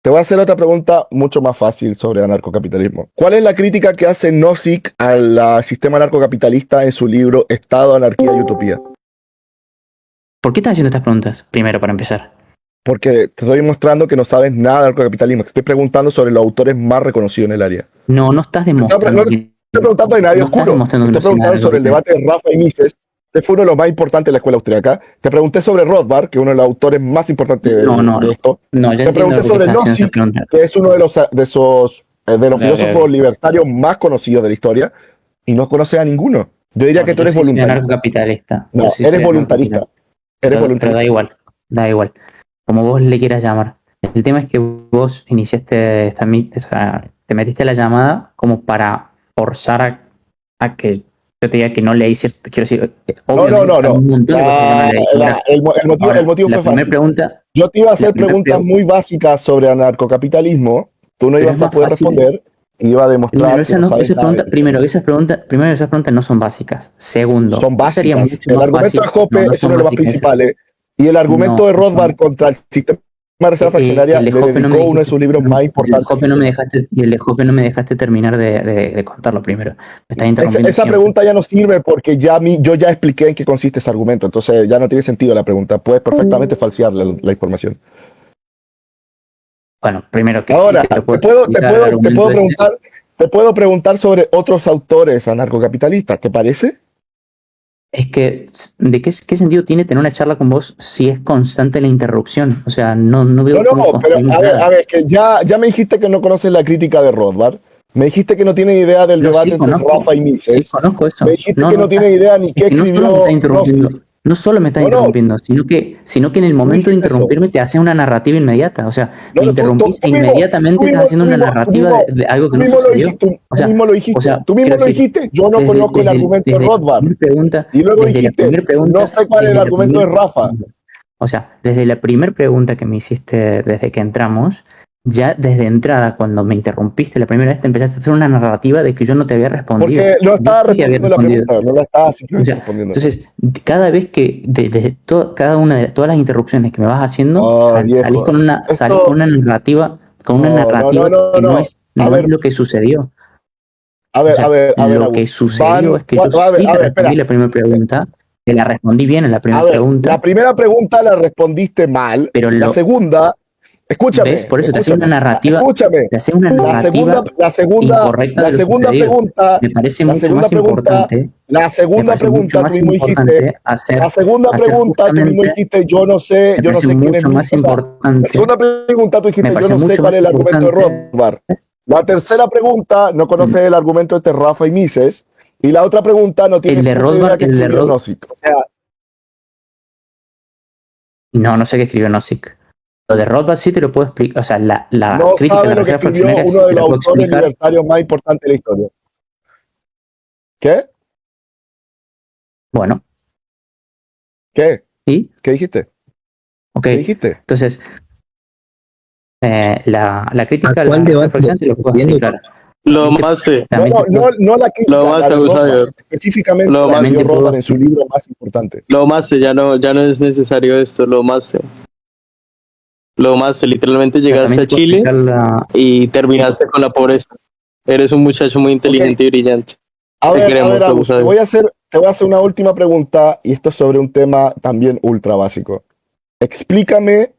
Te voy a hacer otra pregunta mucho más fácil sobre anarcocapitalismo. ¿Cuál es la crítica que hace Nozick al sistema anarcocapitalista en su libro Estado, Anarquía y Utopía? ¿Por qué estás haciendo estas preguntas? Primero, para empezar. Porque te estoy mostrando que no sabes nada de anarcocapitalismo. Te estoy preguntando sobre los autores más reconocidos en el área. No estás demostrando. No te estoy preguntando de nadie no estás oscuro. Te demostrando estoy preguntando sobre el debate de Rafa y Mises. Este fue uno de los más importantes de la escuela austríaca. Te pregunté sobre Rothbard, que es uno de los autores más importantes de esto. Te pregunté sobre Nozick, que es uno de los filósofos libertarios más conocidos de la historia, y no conoces a ninguno. Yo diría que tú eres voluntarista. Anarcocapitalista. No, eres voluntarista. Pero da igual. Como vos le quieras llamar. El tema es que vos iniciaste te metiste a la llamada como para forzar a que yo te diga que no leí cierto. Quiero decir, no. El motivo fue fácil. Pregunta, yo te iba a hacer preguntas muy básicas sobre anarcocapitalismo. Tú no ibas a poder responder. Y iba a demostrar primero, esas preguntas no son básicas. Segundo, son básicas. El argumento de Hoppe es uno de los más principales. Y el argumento de Rothbard contra el sistema de reserva fraccionaria le dedicó uno de sus libros más importantes. El de Hoppe no me dejaste terminar de contarlo primero. Me estás interrumpiendo. Esa pregunta ya no sirve porque yo ya expliqué en qué consiste ese argumento. Entonces ya no tiene sentido la pregunta. Puedes perfectamente falsear la información. Bueno, primero que ahora te puedo preguntar sobre otros autores anarcocapitalistas, ¿te parece? Es que, ¿de qué sentido tiene tener una charla con vos si es constante la interrupción? O sea, no veo. No, pero a ver, que ya me dijiste que no conoces la crítica de Rothbard. Me dijiste que no tienes idea del debate entre Rafa y Mises. Sí, conozco eso. Me dijiste que no tienes idea ni qué escribió. No solo me estás interrumpiendo, sino que en el momento de interrumpirme te hace una narrativa inmediata. O sea, me interrumpís e inmediatamente estás haciendo una narrativa de algo que no sucedió. Tú mismo lo dijiste. Yo no conozco el argumento de Rothbard. Y luego dijiste, no sé cuál es el argumento de Rafa. O sea, desde la primera pregunta que me hiciste desde que entramos, ya desde entrada, cuando me interrumpiste la primera vez, te empezaste a hacer una narrativa de que yo no te había respondido. Porque no estaba respondiendo la pregunta, no la estaba respondiendo. Entonces, cada vez que, desde cada una de todas las interrupciones que me vas haciendo, salís con una narrativa, que no es lo que sucedió. Lo que sucedió es que yo sí te respondí la primera pregunta, te la respondí bien en la primera pregunta. La primera pregunta la respondiste mal, pero la segunda... Escúchame. ¿Ves? Por eso te hace una narrativa. Escúchame. Te hace una narrativa incorrecta. La segunda pregunta. Me parece mucho más importante. La segunda pregunta tú mismo dijiste. La segunda pregunta tú mismo dijiste. Yo no sé quién es Mises. La segunda pregunta tú dijiste. Yo no sé cuál es el argumento de Rothbard. La tercera pregunta no conoces el argumento de Rafa y Mises. Y la otra pregunta no tiene el de Rothbard. O sea. No sé qué escribió Nozick. Lo de Rothbard sí te lo puedo explicar. O sea, la crítica de la reserva fraccionaria sí uno de los autores libertarios más importantes de la historia. ¿Qué? Bueno. ¿Qué? ¿Y? ¿Qué dijiste? Okay. ¿Qué dijiste? Entonces, la crítica de la reserva fraccionaria te lo puedo explicar. Lo más no la crítica. Lo más específicamente lo más Rothbard en su libro más importante. Lo más ya no es necesario esto. Lo más literalmente llegaste a Chile y terminaste con la pobreza. Eres un muchacho muy inteligente y brillante. A ver, te voy a hacer una última pregunta y esto es sobre un tema también ultra básico. Explícame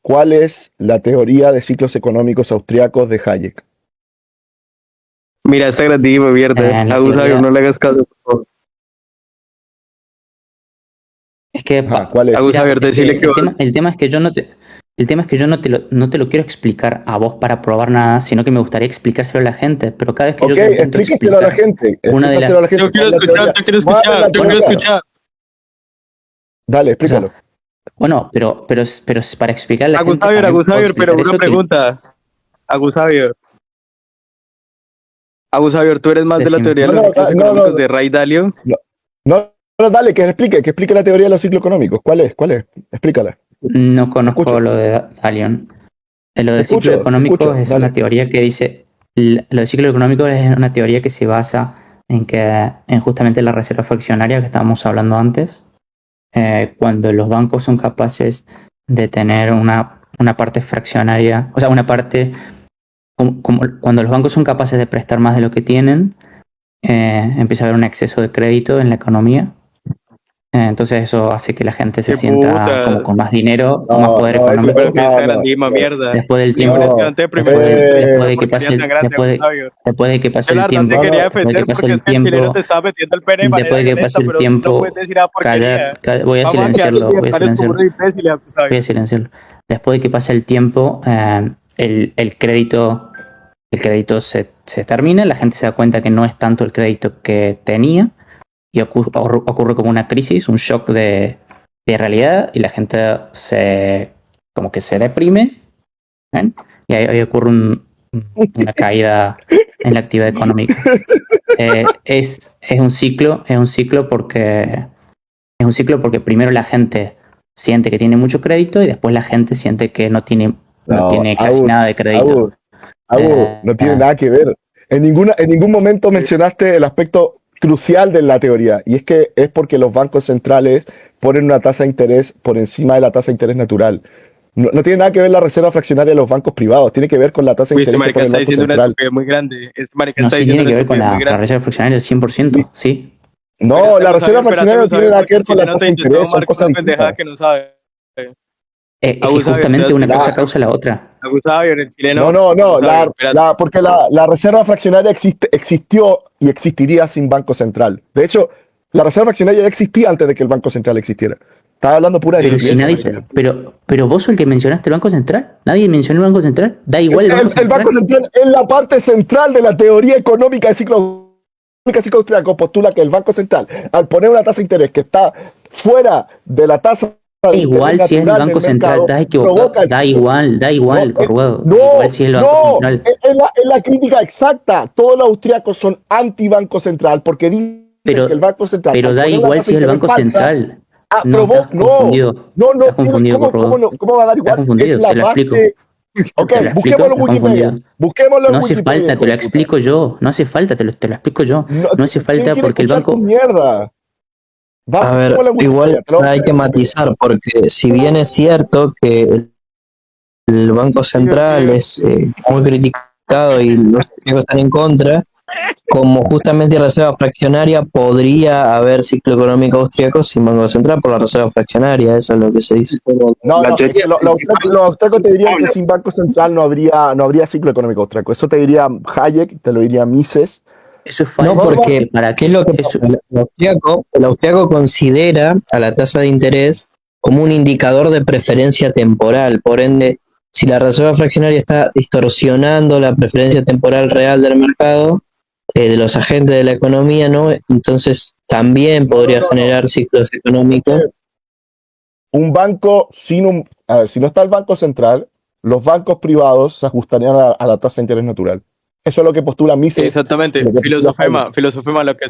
cuál es la teoría de ciclos económicos austriacos de Hayek. Mira, esta gratis me vierte. Abusador, no le hagas caso, por favor. Es que ¿cuál es? El tema es que yo no te lo quiero explicar a vos para probar nada, sino que me gustaría explicárselo a la gente. Pero cada vez que yo te explíqueselo a la gente. Yo quiero escuchar. Dale, explícalo. Bueno, pero para explicarle a la gente. Agusador, pero una pregunta. Agusador, tú eres más de la teoría de los ciclos económicos de Ray Dalio. No, dale, que explique la teoría de los ciclos económicos. ¿Cuál es? Explícala. No conozco lo de Dalion. Lo de ciclo económico es una teoría que dice. Lo de ciclo económico es una teoría que se basa en justamente la reserva fraccionaria que estábamos hablando antes. Cuando los bancos son capaces de tener una una parte fraccionaria, o sea, una parte, como cuando los bancos son capaces de prestar más de lo que tienen, empieza a haber un exceso de crédito en la economía. Entonces eso hace que la gente se sienta como con más dinero, con más poder económico. Después del tiempo, después de que pase el tiempo, voy a silenciarlo. Después de que pase el tiempo, el crédito se termina, la gente se da cuenta que no es tanto el crédito que tenía, y ocurre como una crisis, un shock de realidad, y la gente como que se deprime, ¿ven? Y ahí ocurre una caída en la actividad económica. Es un ciclo porque primero la gente siente que tiene mucho crédito y después la gente siente que no tiene casi nada de crédito. No tiene nada que ver. En ningún momento mencionaste el aspecto crucial de la teoría, y es porque los bancos centrales ponen una tasa de interés por encima de la tasa de interés natural. No tiene nada que ver la reserva fraccionaria de los bancos privados, tiene que ver con la tasa de interés que pone el Banco Central. Muy grande. No, sí tiene que ver con la reserva fraccionaria del 100%, sí. No, la reserva fraccionaria no tiene nada que ver con la tasa de interés, son cosas distintas. Justamente una cosa causa la otra. Porque la reserva fraccionaria existió y existiría sin Banco Central. De hecho, la reserva fraccionaria ya existía antes de que el Banco Central existiera. Estaba hablando pura de pero vos sos el que mencionaste el Banco Central. Nadie mencionó el Banco Central. Da igual el Banco Central es la parte central de la teoría económica del ciclo austríaco. Postula que el Banco Central, al poner una tasa de interés que está fuera de la tasa de igual si es el Banco Central, estás equivocado. Da igual, Corrugado. Igual si es el Banco Central. Es la crítica exacta. Todos los austríacos son anti-Banco Central porque dicen que el Banco Central. Pero da igual si es el Banco Central. ¿Cómo va a dar igual? Confundido, es la base. Ok, busquémoslo en Wikipedia. No hace falta, te lo explico yo. No hace falta, te lo explico yo. No hace falta porque el banco. Mierda. A ver, igual hay que matizar, porque si bien es cierto que el Banco Central es muy criticado y los técnicos están en contra, como justamente reserva fraccionaria, podría haber ciclo económico austríaco sin Banco Central por la reserva fraccionaria, eso es lo que se dice. Los austríacos te dirían que sin Banco Central no habría ciclo económico austríaco. Eso te diría Hayek, te lo diría Mises. Eso es falso. No, porque ¿qué es lo que pasa? El austriaco considera a la tasa de interés como un indicador de preferencia temporal. Por ende, si la reserva fraccionaria está distorsionando la preferencia temporal real del mercado, de los agentes de la economía, ¿no? Entonces también podría generar ciclos económicos. Un banco si no está el Banco Central, los bancos privados se ajustarían a la tasa de interés natural. Eso es lo que postula Mises. Exactamente, filosofema, lo que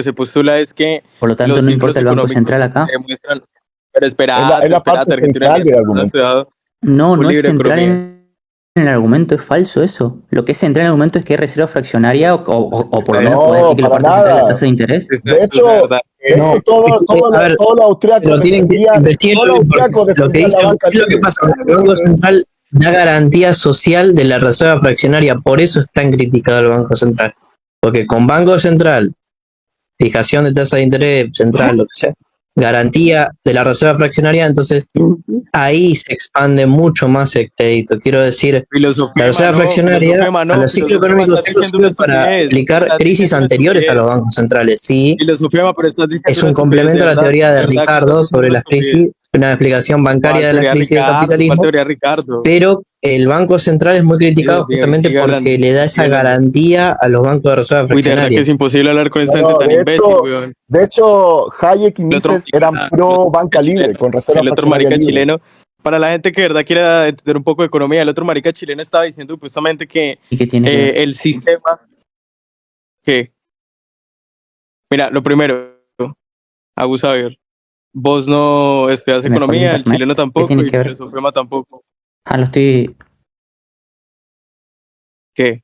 se postula es que por lo tanto no importa el Banco Central acá. Pero es la parte central del argumento. No es central en el argumento, es falso eso. Lo que es central en el argumento es que hay reserva fraccionaria o por lo menos puede decir que la parte central de la tasa de interés. De hecho, todo lo austriaco lo tienen que investigar. Lo que pasa con el Banco Central da garantía social de la reserva fraccionaria, por eso es tan criticado el Banco Central, porque con Banco Central, fijación de tasa de interés central, lo que sea, garantía de la reserva fraccionaria, entonces ahí se expande mucho más el crédito. Quiero decir, la reserva fraccionaria, los ciclos económicos sirven para explicar crisis anteriores a los bancos centrales. Sí, es un complemento a la teoría de Ricardo sobre las crisis, una explicación bancaria de la crisis del capitalismo, pero el Banco Central es muy criticado justamente porque le da esa garantía a los bancos de reserva fraccionaria. Es imposible hablar con esta gente tan imbécil, weón. De hecho, Hayek y Mises eran pro banca libre, con reserva el otro marica chileno. Para la gente que de verdad quiera entender un poco de economía, el otro marica chileno estaba diciendo justamente que el sistema... ¿Qué? Mira, lo primero, Agus Javier, vos no estudias economía, el chileno tampoco y el filosofema tampoco. Lo estoy... ¿Qué?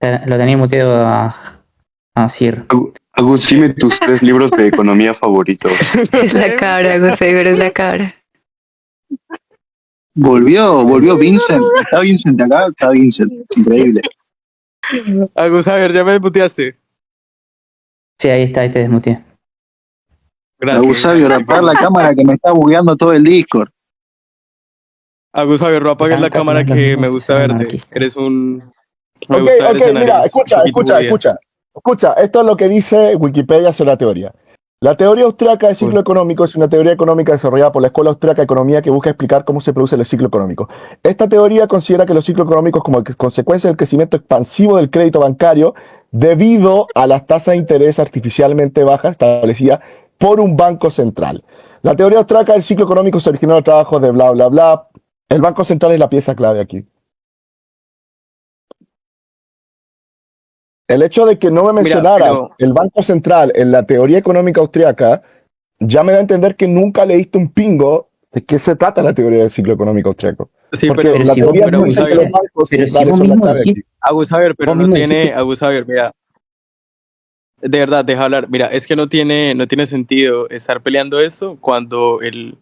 Lo tenía muteado a Sir. Agus, dime tus 3 libros de economía favoritos. Es la cara, Agus, es la cara. Volvió Vincent. ¿Está Vincent acá? Está Vincent. Increíble. Agus, a ver, ¿ya me desmuteaste? Sí, ahí te desmuteé. Agus Sabio, apagar la cámara que me está bugueando todo el Discord. Agus Sabio, no apagues la cámara que me gusta verte. Eres un... Ok, mira, escucha. Esto es lo que dice Wikipedia sobre la teoría. La teoría austriaca del ciclo económico es una teoría económica desarrollada por la Escuela Austriaca de Economía que busca explicar cómo se produce el ciclo económico. Esta teoría considera que los ciclos económicos como consecuencia del crecimiento expansivo del crédito bancario debido a las tasas de interés artificialmente bajas establecidas por un banco central. La teoría austriaca del ciclo económico se originó en el trabajo de bla, bla, bla. El banco central es la pieza clave aquí. El hecho de que no me mencionaras el Banco Central en la teoría económica austriaca ya me da a entender que nunca leíste un pingo de qué se trata la teoría del ciclo económico austriaco. Sí, porque pero la teoría no dice que los bancos centrales son la clave aquí. Agus, a ver, pero no tiene... Agus, a ver, mira. De verdad, deja hablar. Mira, es que no tiene sentido estar peleando esto cuando el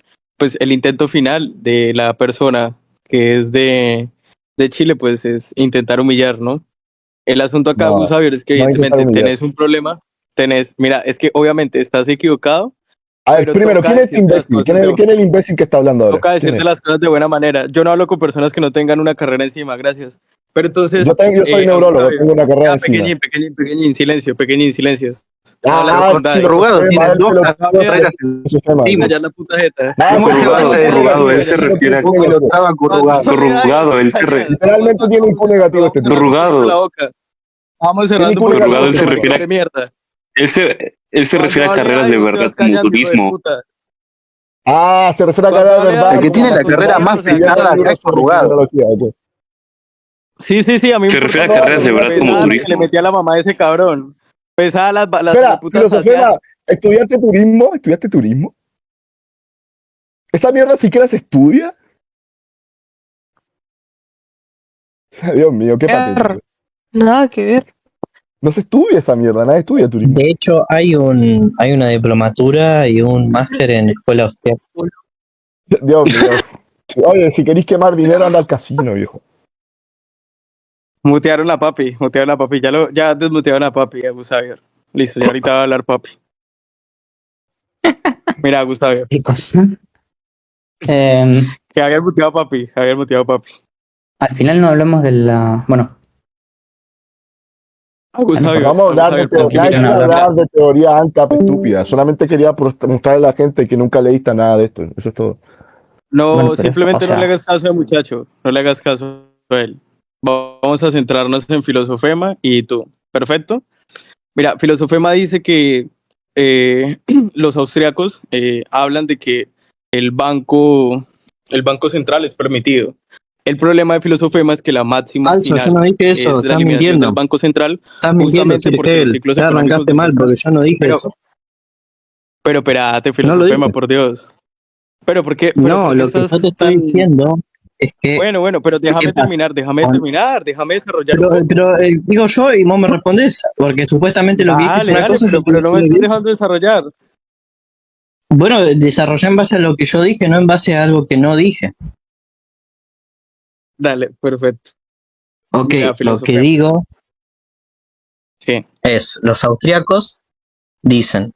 intento final de la persona que es de Chile, pues es intentar humillar, ¿no? El asunto acá, Agus Javier, es que evidentemente tenés un problema. Mira, es que obviamente estás equivocado. A ver, primero, ¿quién es este imbécil? ¿Quién es el imbécil que está hablando ahora? Toca decirte las cosas de buena manera. Yo no hablo con personas que no tengan una carrera encima, gracias. Pero entonces... Yo soy neurólogo, tengo una carrera encima. Pequeñín, silencio. Corrugado, ya la puta jeta. Corrugado, él se refiere a... Corrugado, él se refiere... Literalmente tiene un punto negativo este tipo. Corrugado. Vamos cerrando un Corrugado, él se refiere a... mierda. Él se refiere a carreras de verdad, como turismo. Se refiere a carreras de verdad. El que tiene la carrera más pegada es Corrugado. Sí, a mí se refiere a carreras de verdad como turismo. Le metí a la mamá de ese cabrón. Pesaba las putas. ¿Estudiaste turismo? ¿Esa mierda siquiera se estudia? Dios mío, qué patético. Nada que ver. No se estudia esa mierda, nadie estudia turismo. De hecho, hay una diplomatura y un máster en escuela austríaca. Dios mío. Oye, si queréis quemar dinero, anda al casino, viejo. Mutearon a papi. Ya desmutearon a papi, a Gustavier. Listo, ya ahorita va a hablar papi. Mira, Gustavier. ¿Qué cosa? Que había muteado a papi. Al final no hablamos de la... Bueno. Vamos a hablar de teoría ANCAP estúpida. Solamente quería mostrarle a la gente que nunca leíste nada de esto. Eso es todo. No, bueno, simplemente no le hagas caso al muchacho. No le hagas caso a él. Vamos a centrarnos en Filosofema y tú. ¿Perfecto? Mira, Filosofema dice que los austriacos hablan de que el banco central es permitido. El problema de Filosofema es que la máxima final yo no dije eso, es la eliminación del Banco Central. Estás mintiendo, te arrancaste mal porque yo no dije eso. Pero espérate, Filosofema, por Dios. Pero ¿por qué? No, lo que yo te estoy diciendo es que... Bueno, pero déjame terminar, déjame desarrollar. Pero digo yo y vos me respondés, porque supuestamente lo que dije es una cosa... Pero no me estás dejando desarrollar. Bueno, desarrollé en base a lo que yo dije, no en base a algo que no dije. Dale, perfecto. Ok, lo que digo es, los austríacos dicen,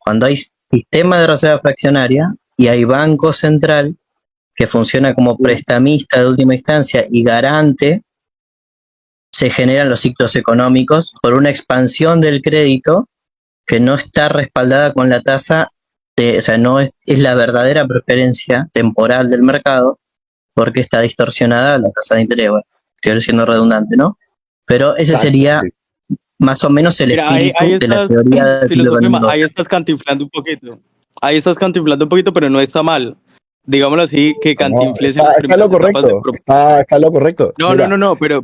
cuando hay sistema de reserva fraccionaria y hay banco central que funciona como prestamista de última instancia y garante, se generan los ciclos económicos por una expansión del crédito que no está respaldada con la tasa, o sea, no es la verdadera preferencia temporal del mercado, porque está distorsionada la tasa de interés. Bueno, estoy siendo redundante, ¿no? Pero ese sería más o menos el espíritu de la teoría de Filosofema. Ahí estás cantinflando un poquito, pero no está mal. Digámoslo así, que Cantinflas está lo correcto. Está lo correcto. No, pero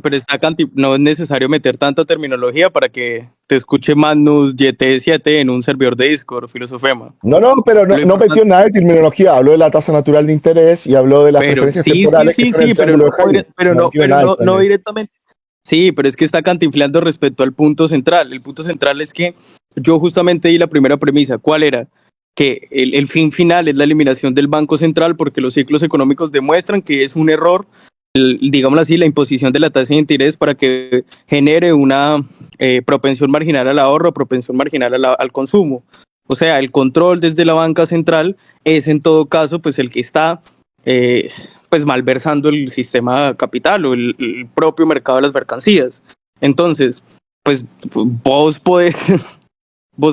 no es necesario meter tanta terminología para que te escuche Magnus YT7 en un servidor de Discord, Filosofema. No, pero no metió nada de terminología. Habló de la tasa natural de interés y habló de las preferencias temporales. Sí, pero no directamente. Sí, pero es que está cantinfleando respecto al punto central. El punto central es que yo justamente di la primera premisa. ¿Cuál era? que el fin final es la eliminación del Banco Central, porque los ciclos económicos demuestran que es un error, digámoslo así, la imposición de la tasa de interés para que genere una propensión marginal al ahorro, propensión marginal al consumo. O sea, el control desde la banca central es en todo caso pues el que está pues malversando el sistema capital o el propio mercado de las mercancías. Entonces, pues vos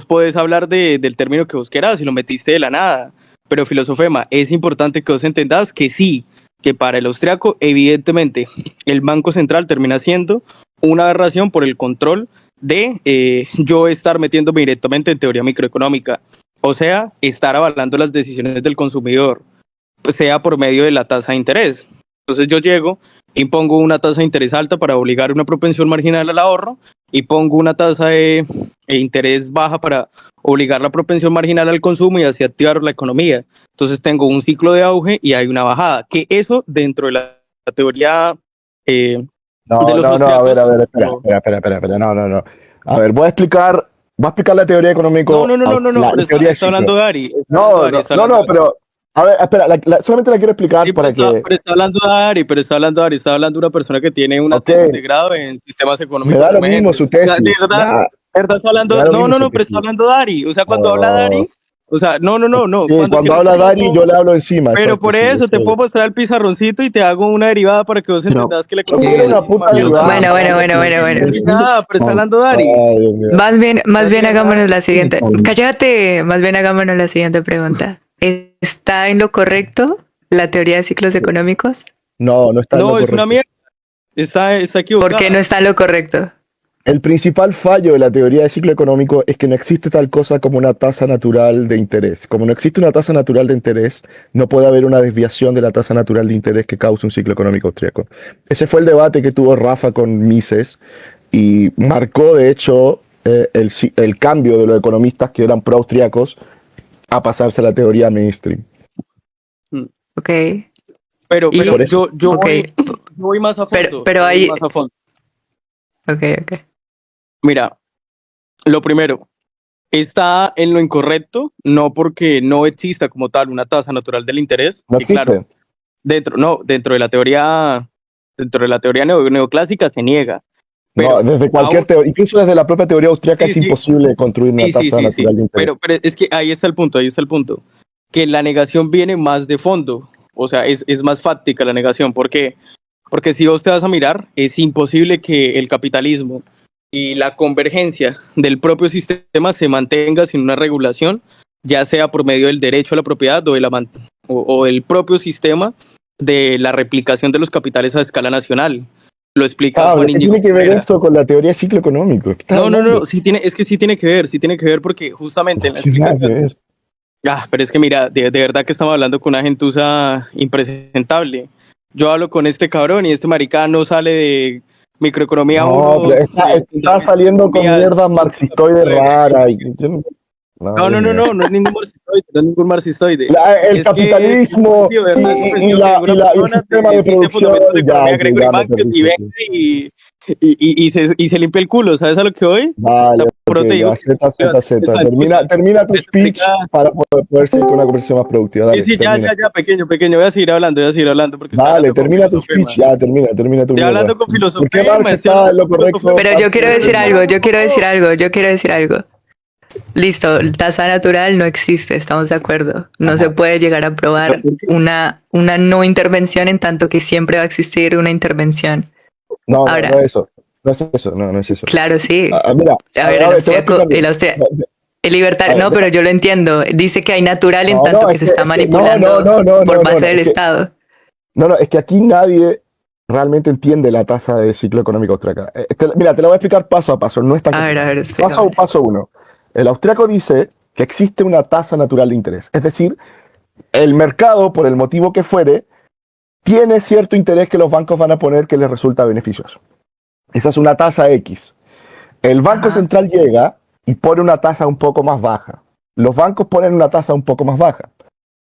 podés hablar del término que vos querás, si lo metiste de la nada, pero filosofema, es importante que vos entendás que sí, que para el austriaco, evidentemente, el Banco Central termina siendo una aberración por el control de yo estar metiéndome directamente en teoría microeconómica, o sea, estar avalando las decisiones del consumidor, sea por medio de la tasa de interés. Entonces yo llego, impongo una tasa de interés alta para obligar una propensión marginal al ahorro y pongo una tasa de interés baja para obligar la propensión marginal al consumo y así activar la economía. Entonces tengo un ciclo de auge y hay una bajada, que eso dentro de la teoría no, a ver, espera, no. A ver, voy a explicar la teoría económica. No, está hablando Dari. No, pero a ver, espera, solamente la quiero explicar para que... Pero está hablando Dari, está hablando una persona que tiene una tesis de grado en sistemas económicos. Me da lo mismo su tesis. ¿Verdad? Está hablando, pero está hablando Dari. O sea, cuando habla Dari, o sea, no. Sí, cuando habla Dari, yo le hablo encima. Pero exacto, por eso te puedo mostrar el pizarroncito y te hago una derivada para que vos entendas que la economía es una puta derivada. Bueno. Pero está hablando Dari. Más bien hagámonos la siguiente. Cállate, más bien hagámonos la siguiente pregunta. ¿Está en lo correcto la teoría de ciclos económicos? No está en lo correcto. No, es una mierda. Está equivocada. ¿Por qué no está en lo correcto? El principal fallo de la teoría de ciclo económico es que no existe tal cosa como una tasa natural de interés. Como no existe una tasa natural de interés, no puede haber una desviación de la tasa natural de interés que cause un ciclo económico austríaco. Ese fue el debate que tuvo Rafa con Mises y marcó, de hecho, el cambio de los economistas que eran pro-austriacos a pasarse a la teoría mainstream. Ok. Pero yo voy más a fondo. Pero ahí... Ok. Mira, lo primero, está en lo incorrecto, no porque no exista como tal una tasa natural del interés. No existe. Claro, dentro de la teoría neoclásica se niega. Pero desde cualquier teoría, incluso desde la propia teoría austríaca es imposible construir una tasa natural de interés. Pero es que ahí está el punto, que la negación viene más de fondo, o sea, es más fáctica la negación. ¿Por qué? Porque si vos te vas a mirar, es imposible que el capitalismo y la convergencia del propio sistema se mantenga sin una regulación, ya sea por medio del derecho a la propiedad o el propio sistema de la replicación de los capitales a escala nacional. Lo explica Juan Íñigo. ¿Qué tiene que ver esto con la teoría de ciclo económico? No, sí tiene que ver porque justamente en la explicación... pero es que mira, de verdad que estamos hablando con una gentuza impresentable. Yo hablo con este cabrón y este marica no sale de microeconomía 1. Está saliendo con mierda marxistoide rara. No es ningún marxistoide. El capitalismo y el sistema de producción. Y se limpia el culo, ¿sabes a lo que voy? Vale, Z. Termina tu speech para poder seguir con una conversación más productiva. Dale, sí, ya, pequeño. Voy a seguir hablando. Porque dale, termina tu speech, termina tu estoy hablando con filosofía. ¿Por qué Marx está en lo correcto? Pero yo quiero decir algo. Listo, tasa natural no existe, estamos de acuerdo. No se puede llegar a probar una no intervención en tanto que siempre va a existir una intervención. Ahora, no es eso. Claro, sí. Mira, el libertario, no, pero yo lo entiendo. Dice que hay natural en tanto que se está manipulando por base del Estado. Es que aquí nadie realmente entiende la tasa de ciclo económico austríaca. Mira, te lo voy a explicar paso a paso. No es tan complicado. Paso 1. El austríaco dice que existe una tasa natural de interés. Es decir, el mercado, por el motivo que fuere, tiene cierto interés que los bancos van a poner que les resulta beneficioso. Esa es una tasa X. El Banco Central llega y pone una tasa un poco más baja. Los bancos ponen una tasa un poco más baja.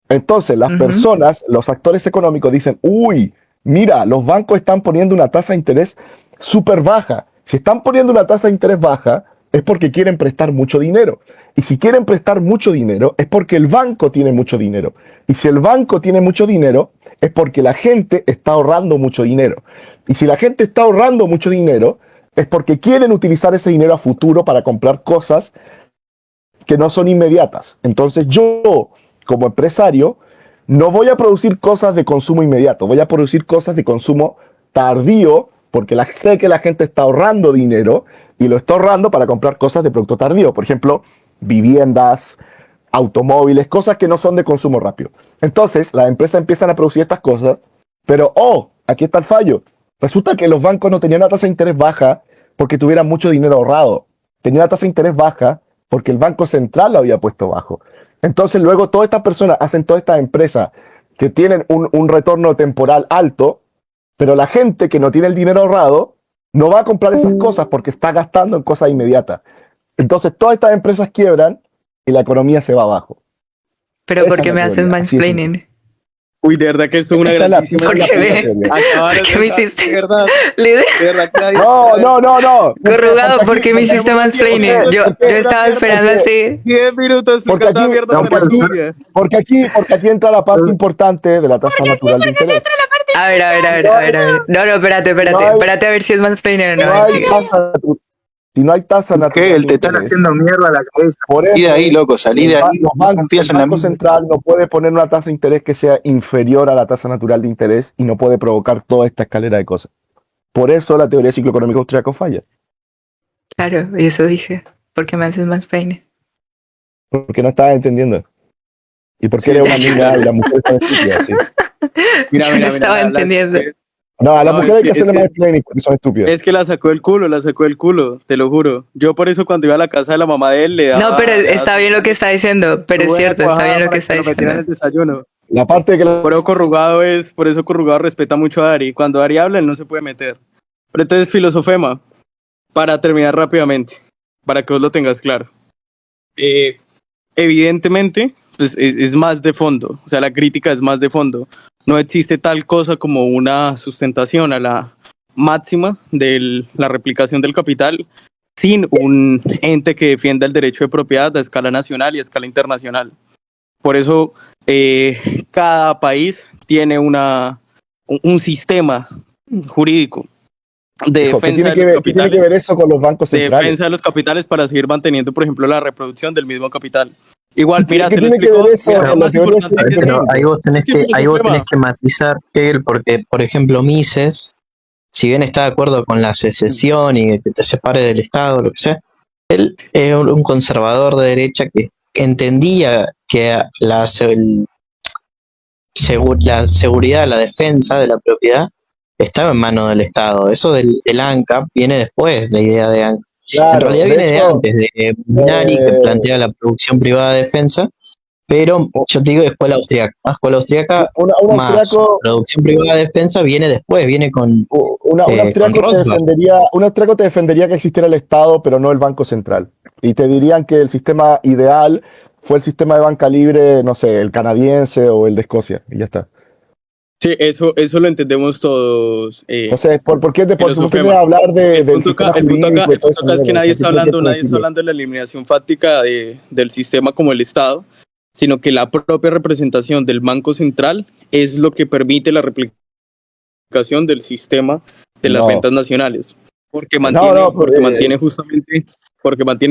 Entonces las personas, los actores económicos dicen, uy, mira, los bancos están poniendo una tasa de interés súper baja. Si están poniendo una tasa de interés baja, es porque quieren prestar mucho dinero. Y si quieren prestar mucho dinero, es porque el banco tiene mucho dinero. Y si el banco tiene mucho dinero, es porque la gente está ahorrando mucho dinero. Y si la gente está ahorrando mucho dinero, es porque quieren utilizar ese dinero a futuro para comprar cosas que no son inmediatas. Entonces yo, como empresario, no voy a producir cosas de consumo inmediato, voy a producir cosas de consumo tardío, porque sé que la gente está ahorrando dinero y lo está ahorrando para comprar cosas de producto tardío. Por ejemplo, viviendas, automóviles, cosas que no son de consumo rápido. Entonces, las empresas empiezan a producir estas cosas, pero, aquí está el fallo. Resulta que los bancos no tenían una tasa de interés baja porque tuvieran mucho dinero ahorrado. Tenían una tasa de interés baja porque el Banco Central lo había puesto bajo. Entonces, luego todas estas personas hacen todas estas empresas que tienen un retorno temporal alto, pero la gente que no tiene el dinero ahorrado no va a comprar esas cosas porque está gastando en cosas inmediatas. Entonces, todas estas empresas quiebran y la economía se va abajo. Pero ¿por qué me haces mansplaining? Uy, de verdad que esto es una grandísima... ¿Por qué me hiciste? De verdad. No. Corrugado, ¿por qué me hiciste mansplaining? Yo estaba esperando así. 10 minutos explicando la mierda. Porque aquí entra la parte importante de la tasa natural de interés. A ver. No, espérate a ver si es mansplaining o no. Si no hay tasa natural. ¿Qué? Te están haciendo mierda a la cabeza. Salí de ahí, loco, salí de ahí. El Banco Central no puede poner una tasa de interés que sea inferior a la tasa natural de interés y no puede provocar toda esta escalera de cosas. Por eso la teoría del ciclo económico austríaco falla. Claro, y eso dije. ¿Por qué me haces mansplaining? Porque no estabas entendiendo. Y porque eres una niña y la mujer está estúpida, sí. Mira, no estaba entendiendo. No, a la mujer hay que hacerle más training porque son estúpidas. Es que la sacó del culo, te lo juro. Yo por eso cuando iba a la casa de la mamá de él le daba... No, pero está bien lo que está diciendo, pero es cierto, está bien lo que está diciendo. El desayuno. La parte que... Por eso Corrugado respeta mucho a Dari. Cuando Dari habla, él no se puede meter. Pero entonces, filosofema, para terminar rápidamente, para que vos lo tengas claro. Evidentemente, pues, es más de fondo, o sea, la crítica es más de fondo. No existe tal cosa como una sustentación a la máxima de la replicación del capital sin un ente que defienda el derecho de propiedad a escala nacional y a escala internacional. Por eso cada país tiene un sistema jurídico de defensa de los capitales. ¿Qué tiene que ver eso con los bancos centrales? Defensa de los capitales para seguir manteniendo, por ejemplo, la reproducción del mismo capital. Igual, mira, te lo explico. Ahí vos tenés que matizar, Hegel, porque, por ejemplo, Mises, si bien está de acuerdo con la secesión y que te separe del Estado, lo que sea, él es un conservador de derecha que entendía que la seguridad, la defensa de la propiedad estaba en manos del Estado. Eso del ANCAP viene después, la idea de ANCAP. Claro, en realidad viene de antes, de Minari, que plantea la producción privada de defensa, pero yo te digo escuela austríaca. Escuela austríaca más producción privada de defensa viene después, viene con... Un austríaco te defendería que existiera el Estado, pero no el Banco Central. Y te dirían que el sistema ideal fue el sistema de banca libre, no sé, el canadiense o el de Escocia, y ya está. Sí, eso lo entendemos todos. O sea, ¿por qué hablar del sistema jurídico? El punto acá es que nadie está hablando de la eliminación fáctica del sistema como el Estado, sino que la propia representación del Banco Central es lo que permite la replicación del sistema de las ventas nacionales. Porque mantiene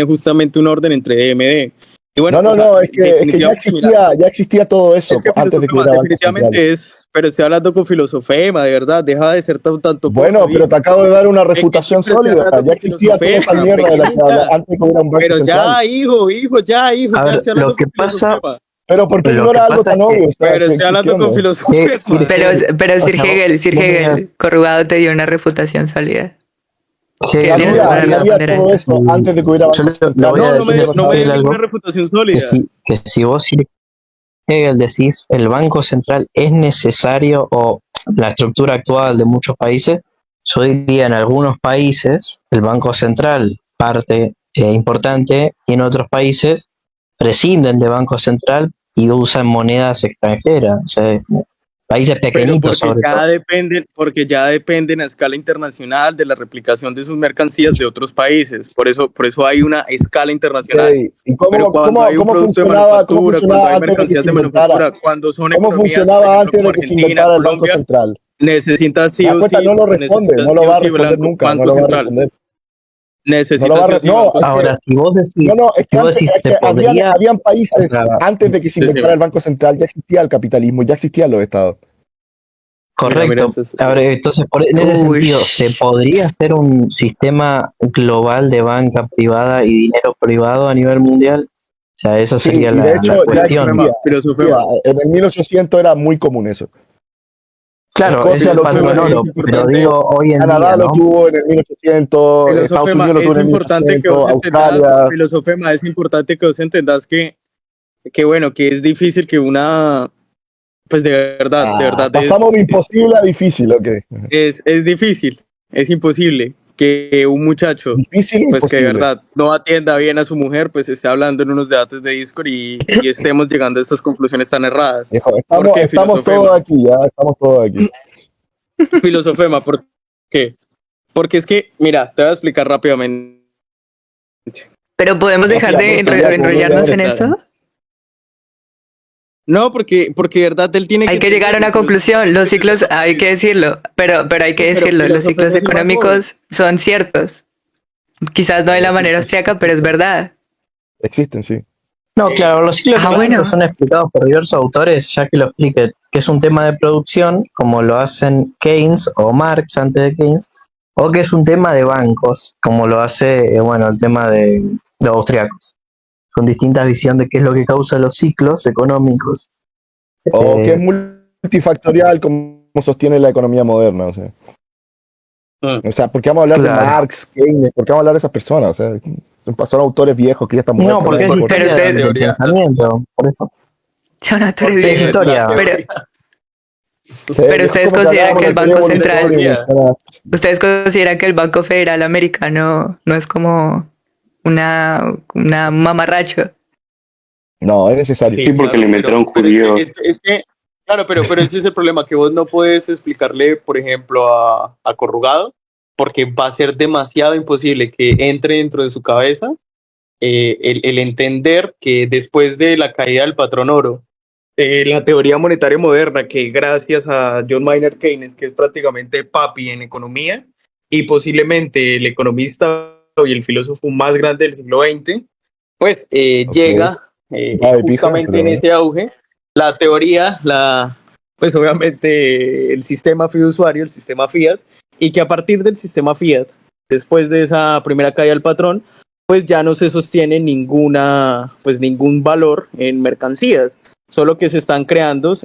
justamente un orden entre EMD. Y bueno, es que ya existía todo eso antes de que hubiera definitivamente pero estoy hablando con filosofema, de verdad, deja de ser tanto. Bueno, pero te acabo de dar una refutación sólida, ya existía toda esa mierda de la que habla antes de que hubiera un banco pero central. Ya, hijo, lo que pasa... Pero porque no era algo tan obvio. Pero estoy hablando con filosofema. Pero Sir Hegel, Corrugado te dio una refutación sólida. Había todo eso antes de que hubiera banco central. No me dio una refutación sólida. Que si vos, Hegel, decís el Banco Central es necesario o la estructura actual de muchos países, yo diría en algunos países el Banco Central parte importante y en otros países prescinden de Banco Central y usan monedas extranjeras. O sea, Países pequeñitos, porque ya dependen a escala internacional de la replicación de sus mercancías de otros países. Por eso hay una escala internacional. Okay. ¿Y cómo funcionaba antes de que se inventara? ¿Cómo funcionaba antes de que se inventara el Banco Central? Necesita sí o sí. No lo responde, no lo va a responder nunca. No lo va a responder. Ahora, si vos decís, es que habían países antes de que se inventara el Banco Central, ya existía el capitalismo, ya existían los estados. Correcto. Ahora, entonces, en ese sentido, ¿se podría hacer un sistema global de banca privada y dinero privado a nivel mundial? O sea, esa sería la, de hecho, la cuestión. En el 1800 era muy común eso. Claro, ese es el patrón oro, pero digo hoy en Canadá día, lo tuvo en el 1800, Estados Unidos lo tuvo en el 1800, Australia. Filosofema, es importante que vos entendas que bueno, que es difícil que una, pues de verdad. Pasamos de imposible a difícil, ok. Es difícil, es imposible que un muchacho, pues que de verdad no atienda bien a su mujer, pues esté hablando en unos debates de Discord y estemos llegando a estas conclusiones tan erradas. Estamos todos aquí, estamos todos aquí. Filosofema, ¿por qué? Porque es que, mira, te voy a explicar rápidamente. ¿Pero podemos dejar de enrollarnos en eso? No, porque de verdad él tiene que... Hay que llegar a una conclusión, los ciclos, hay que decirlo, pero hay que decirlo, los ciclos económicos son ciertos. Quizás no de la manera austriaca, pero es verdad. Existen, sí. No, claro, los ciclos económicos son explicados por diversos autores, ya que lo explique, que es un tema de producción, como lo hacen Keynes o Marx antes de Keynes, o que es un tema de bancos, como lo hace, el tema de los austriacos. Con distintas visiones de qué es lo que causa los ciclos económicos. O que es multifactorial, como sostiene la economía moderna. O sea, ¿por qué vamos a hablar de Marx, Keynes? ¿Por qué vamos a hablar de esas personas? O sea, son autores viejos que ya están muertos. No, porque es historia de pensamiento. Por eso. Yo no te es historia. Pero ustedes consideran que el Banco Central... ¿Ustedes consideran que el Banco Federal Americano no es como... una mamarracho? No, es necesario. Sí, porque le inventaron judíos. Claro, pero ese es el problema, que vos no puedes explicarle, por ejemplo, a Corrugado, porque va a ser demasiado imposible que entre dentro de su cabeza el entender que después de la caída del patrón oro, la teoría monetaria moderna, que gracias a John Maynard Keynes, que es prácticamente papi en economía, y posiblemente el economista y el filósofo más grande del siglo XX, pues llega justamente en ese auge la teoría, pues obviamente el sistema fiduciario, el sistema fiat, y que a partir del sistema fiat, después de esa primera caída del patrón, pues ya no se sostiene ningún valor en mercancías, solo que se están creando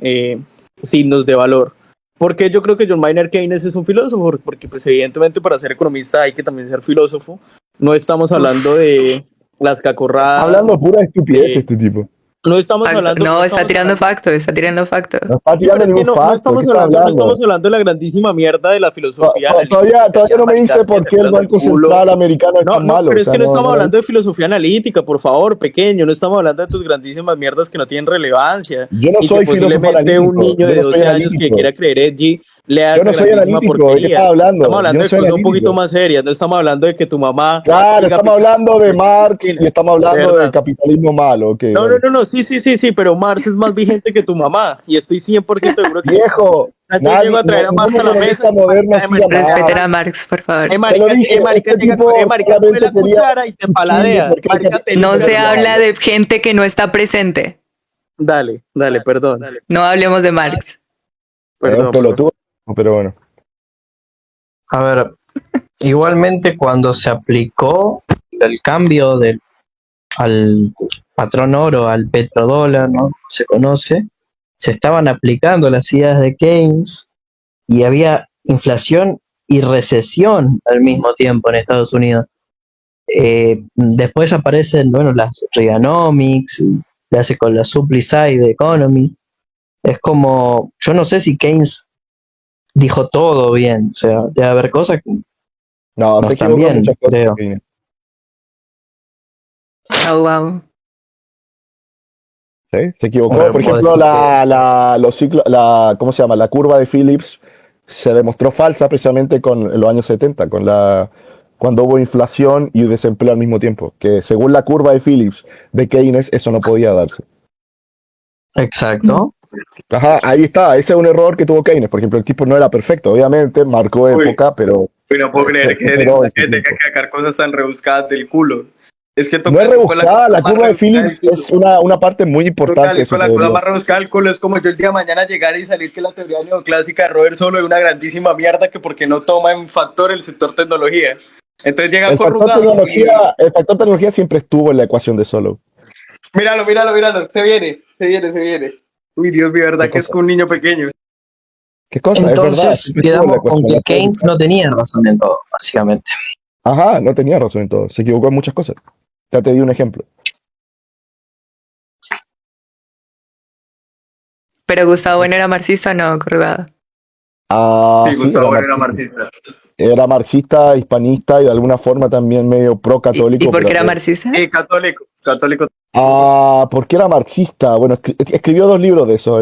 signos de valor. Porque yo creo que John Maynard Keynes es un filósofo, porque pues evidentemente para ser economista hay que también ser filósofo. No estamos hablando de las cacorradas. Hablando pura estupidez este tipo. No estamos hablando... No, está tirando factos, está tirando factos. No está tirando ningún facto. No estamos hablando de la grandísima mierda de la filosofía. Todavía no me dice por qué el Banco Central americano es tan malo. Pero es que no estamos hablando de filosofía analítica, por favor, pequeño. No estamos hablando de tus grandísimas mierdas que no tienen relevancia. Yo no soy filósofo analítico. Un niño de 12 años que quiera creer edgy yo no soy analítico, ¿de qué estás hablando? Estamos hablando de cosas un poquito más serias, no estamos hablando de que tu mamá... Claro, estamos hablando de Marx y estamos hablando del capitalismo malo. Okay, no, sí, pero Marx es más vigente que tu mamá y estoy 100% seguro que... Viejo, nadie va a traer a Marx a la mesa. Respeten a Marx, por favor. Marica, la cuchara y te paladea. No se habla de gente que no está presente. Dale, perdón. No hablemos de Marx. Perdón. Pero bueno. A ver, igualmente cuando se aplicó el cambio al patrón oro, al petrodólar, ¿no? Se conoce, se estaban aplicando las ideas de Keynes y había inflación y recesión al mismo tiempo en Estados Unidos. Después aparecen, las Reaganomics, le hace con la supply side economy. Es como, yo no sé si Keynes dijo todo bien, o sea, debe haber cosas que no están bien, creo. Oh, wow. ¿Sí? Se equivocó. Por ejemplo, ¿cómo se llama? La curva de Phillips se demostró falsa precisamente en los años 70, cuando hubo inflación y desempleo al mismo tiempo. Que según la curva de Phillips de Keynes, eso no podía darse. Exacto. Ajá, ahí está. Ese es un error que tuvo Keynes. Por ejemplo, el tipo no era perfecto, obviamente, marcó época, pero... No puedo creer que tenga que sacar cosas tan rebuscadas del culo. Es que no es rebuscada, la curva de Phillips es una parte muy importante. La cosa más rebuscada del culo es como yo el día de mañana llegar y salir que la teoría neoclásica de Robert Solow es una grandísima mierda que porque no toma en factor el sector tecnología. Entonces llega corrugado. El factor tecnología siempre estuvo en la ecuación de Solow. Míralo. Se viene. Uy, Dios mío, verdad que es con un niño pequeño. ¿Qué cosa? Entonces quedamos con que Keynes no tenía razón en todo, básicamente. Ajá, no tenía razón en todo. Se equivocó en muchas cosas. Ya te di un ejemplo. ¿Pero Gustavo Bueno era marxista o no, Corrugado? Sí, Gustavo Bueno era marxista. Era marxista, hispanista y de alguna forma también medio pro-católico. ¿Y por qué era marxista? Católico. ¿Por qué era marxista? Bueno, escribió 2 libros de eso.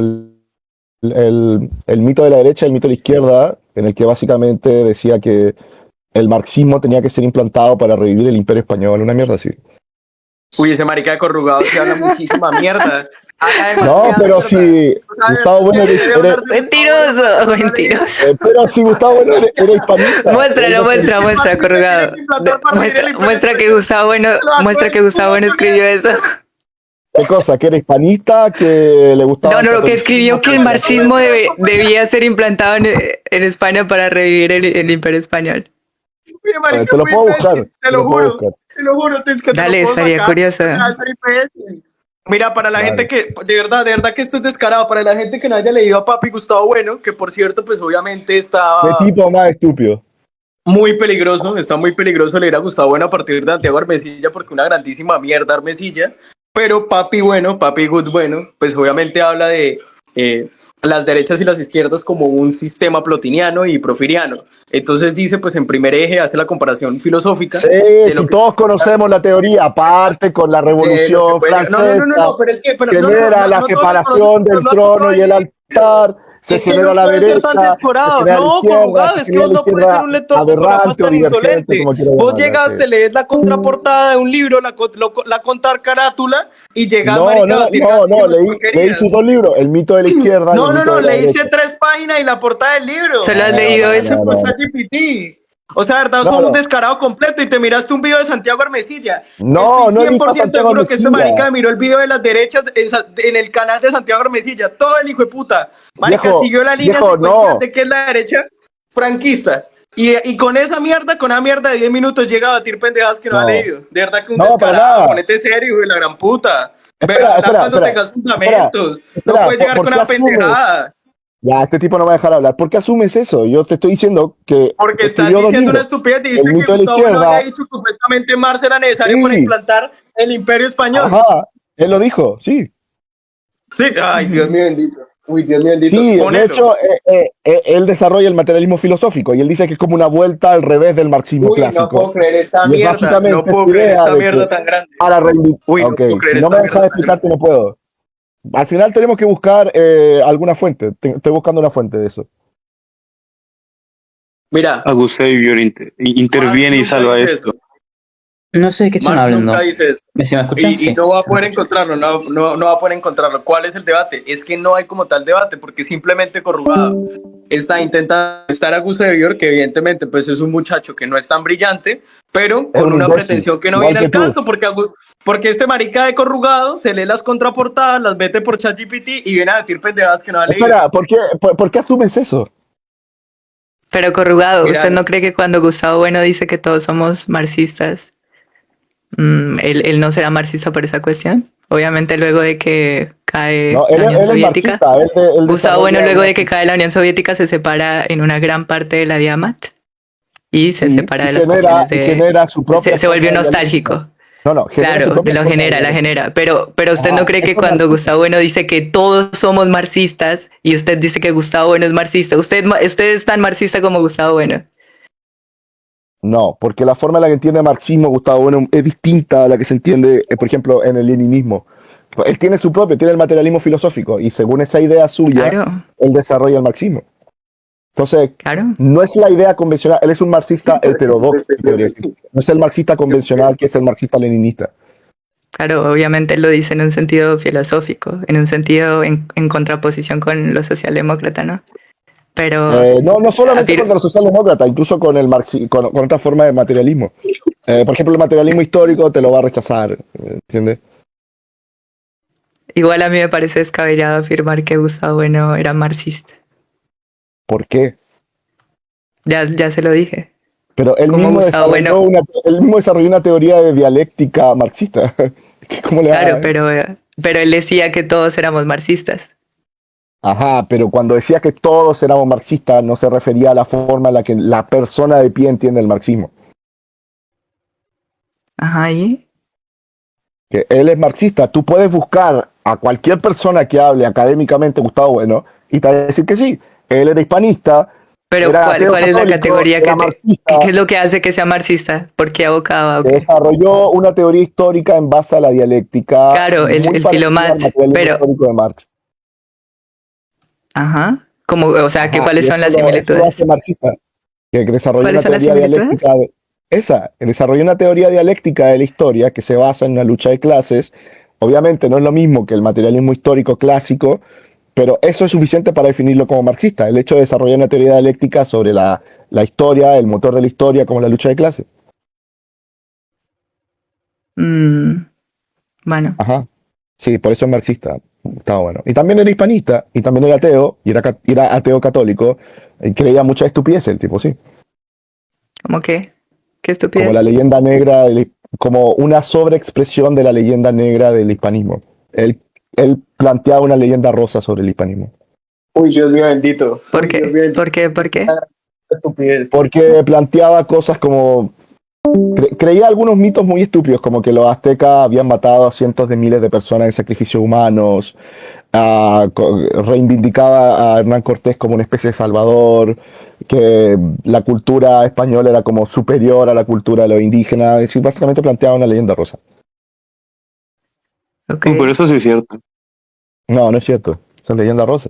El mito de la derecha y el mito de la izquierda, en el que básicamente decía que el marxismo tenía que ser implantado para revivir el imperio español, una mierda así. Uy, ese marica de Corrugado se habla muchísima mierda. No, pero si Gustavo Bueno era... Mentiroso. Pero si Gustavo Bueno era hispanista. Muestra, Corrugado. Muestra que Gustavo Bueno escribió eso. ¿Qué cosa? ¿Que era hispanista? ¿Que le gustaba? No, que escribió que el marxismo debía ser implantado en España para revivir el imperio español. Te lo puedo buscar. Te lo juro. Dale, estaría curioso. Mira, para la gente que, de verdad que esto es descarado, para la gente que no haya leído a Papi Gustavo Bueno, que por cierto, pues obviamente está... ¿Qué tipo más estúpido? Está muy peligroso leer a Gustavo Bueno a partir de Santiago Armesilla, porque una grandísima mierda Armesilla, pero Papi Good Bueno, pues obviamente habla de las derechas y las izquierdas como un sistema plotiniano y porfiriano. Entonces dice, pues en primer eje hace la comparación filosófica. Sí, todos conocemos la teoría, aparte con la Revolución Francesa, pero es que genera la separación del trono y el altar, se genera la derecha, no, Corrugado, es que vos no puedes ser un lector de programas tan insolente. Vos llegaste, lees la contraportada de un libro, la contar carátula, y llegas leí sus 2 libros, El mito de la izquierda. Leíste 3 páginas y la portada del libro. ¿Se lo has leído eso? O sea, verdad, sos un descarado completo y te miraste un video de Santiago Armesilla. No, estoy 100% seguro que este marica miró el video de las derechas en el canal de Santiago Armesilla. Todo el hijo de puta. Marica siguió la línea de que es la derecha franquista. Y con esa mierda de 10 minutos llega a batir pendejadas que no ha leído. De verdad que un descarado. Ponete serio, güey, la gran puta. Espera, cuando tengas fundamentos. No puedes llegar con una pendejada. Ya, este tipo no me va a dejar hablar. ¿Por qué asumes eso? Yo te estoy diciendo que... Porque estás diciendo una estupidez. Dijiste que Gustavo Bueno había dicho que supuestamente Marx era necesario para implantar el imperio español. Ajá, él lo dijo, sí. Sí, ay, Dios mío bendito. Uy, Dios mío bendito. Sí, de hecho, él desarrolla el materialismo filosófico y él dice que es como una vuelta al revés del marxismo clásico. No puedo creer esta mierda. No puedo creer esta mierda tan grande. Si no me dejas explicarte, no puedo. Al final tenemos que buscar alguna fuente. Estoy buscando una fuente de eso. Mira. Agusevior interviene y salva esto. No sé de qué están hablando. Nunca dice eso. ¿Me escuchan? Y no va a poder encontrarlo, no va a poder encontrarlo. ¿Cuál es el debate? Es que no hay como tal debate, porque simplemente Corrugado está intentando estar a Agusevior, que evidentemente pues es un muchacho que no es tan brillante, pero con una pretensión que no viene al caso, porque este marica de Corrugado se lee las contraportadas, las mete por ChatGPT y viene a decir pendejadas que no ha leído. Espera, ¿por qué asumes eso? Pero Corrugado, ¿usted no cree que cuando Gustavo Bueno dice que todos somos marxistas, él no será marxista por esa cuestión? Obviamente luego de que cae la Unión Soviética, Gustavo Bueno luego de que cae la Unión Soviética se separa en una gran parte de la Diamat y se separa de las cuestiones de... Se volvió nostálgico. Claro, la genera. Pero usted no cree que cuando Gustavo Bueno dice que todos somos marxistas y usted dice que Gustavo Bueno es marxista, usted es tan marxista como Gustavo Bueno. No, porque la forma en la que entiende marxismo Gustavo Bueno es distinta a la que se entiende, por ejemplo, en el leninismo. Él tiene su propio, tiene el materialismo filosófico, y según esa idea suya, él desarrolla el marxismo. Entonces, no es la idea convencional, él es un marxista heterodoxo, no es el marxista convencional que es el marxista leninista. Claro, obviamente él lo dice en un sentido filosófico, en un sentido en contraposición con los socialdemócratas, ¿no? Pero no solamente contra los socialdemócratas, incluso con el con otra forma de materialismo. Por ejemplo, el materialismo histórico te lo va a rechazar, ¿entiendes? Igual a mí me parece descabellado afirmar que Gustavo Bueno era marxista. ¿Por qué? Ya se lo dije. Pero él mismo desarrolló una teoría de dialéctica marxista. Claro, pero él decía que todos éramos marxistas. Ajá, pero cuando decía que todos éramos marxistas, no se refería a la forma en la que la persona de pie entiende el marxismo. Ajá, ¿y? Que él es marxista. Tú puedes buscar a cualquier persona que hable académicamente Gustavo Bueno y te va a decir que sí. Él era hispanista. Pero ¿cuál es la categoría qué es lo que hace que sea marxista? ¿Por qué abocaba? Okay. Desarrolló una teoría histórica en base a la dialéctica. Claro, el filomat, pero histórico de Marx. Ajá. Como, o sea, ¿cuáles son las similitudes? Eso hace marxista. Que desarrolló una teoría dialéctica. Desarrolló una teoría dialéctica de la historia que se basa en una lucha de clases. Obviamente no es lo mismo que el materialismo histórico clásico, pero eso es suficiente para definirlo como marxista. El hecho de desarrollar una teoría dialéctica sobre la historia, el motor de la historia, como la lucha de clases. Bueno. Ajá. Sí, por eso es marxista. Está bueno. Y también era hispanista, y también era ateo, y era ateo católico, y creía mucha estupidez el tipo, sí. ¿Cómo qué? ¿Qué estupidez? Como la leyenda negra, como una sobreexpresión de la leyenda negra del hispanismo. Él planteaba una leyenda rosa sobre el hispanismo. Uy, Dios mío bendito. ¿Por qué? ¿Por qué? ¿Por qué? Estupidez. Porque planteaba cosas como... creía algunos mitos muy estúpidos, como que los aztecas habían matado a cientos de miles de personas en sacrificios humanos, reivindicaba a Hernán Cortés como una especie de salvador, que la cultura española era como superior a la cultura de los indígenas, es decir, básicamente planteaba una leyenda rosa. Okay. Por eso sí es cierto. No, no es cierto, es leyenda rosa.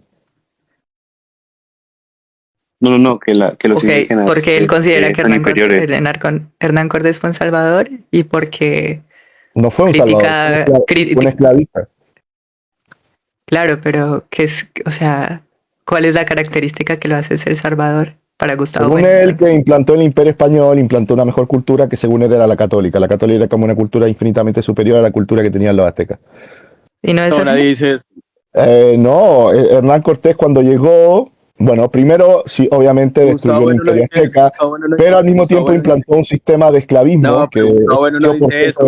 No, que los indígenas... Porque él considera que Hernán Cortés fue un salvador y porque... No fue un salvador, fue un esclavista. Claro, pero ¿cuál es la característica que lo hace ser salvador para Gustavo Bueno? Según él, que implantó el Imperio Español, implantó una mejor cultura que según él era la católica. La católica era como una cultura infinitamente superior a la cultura que tenían los aztecas. ¿Y no es así? Nadie dice... No, Hernán Cortés cuando llegó... Bueno, primero, sí, obviamente destruyó el Imperio Azteca, pero al mismo tiempo implantó un sistema de esclavismo. No, que Gustavo Bueno no dice eso.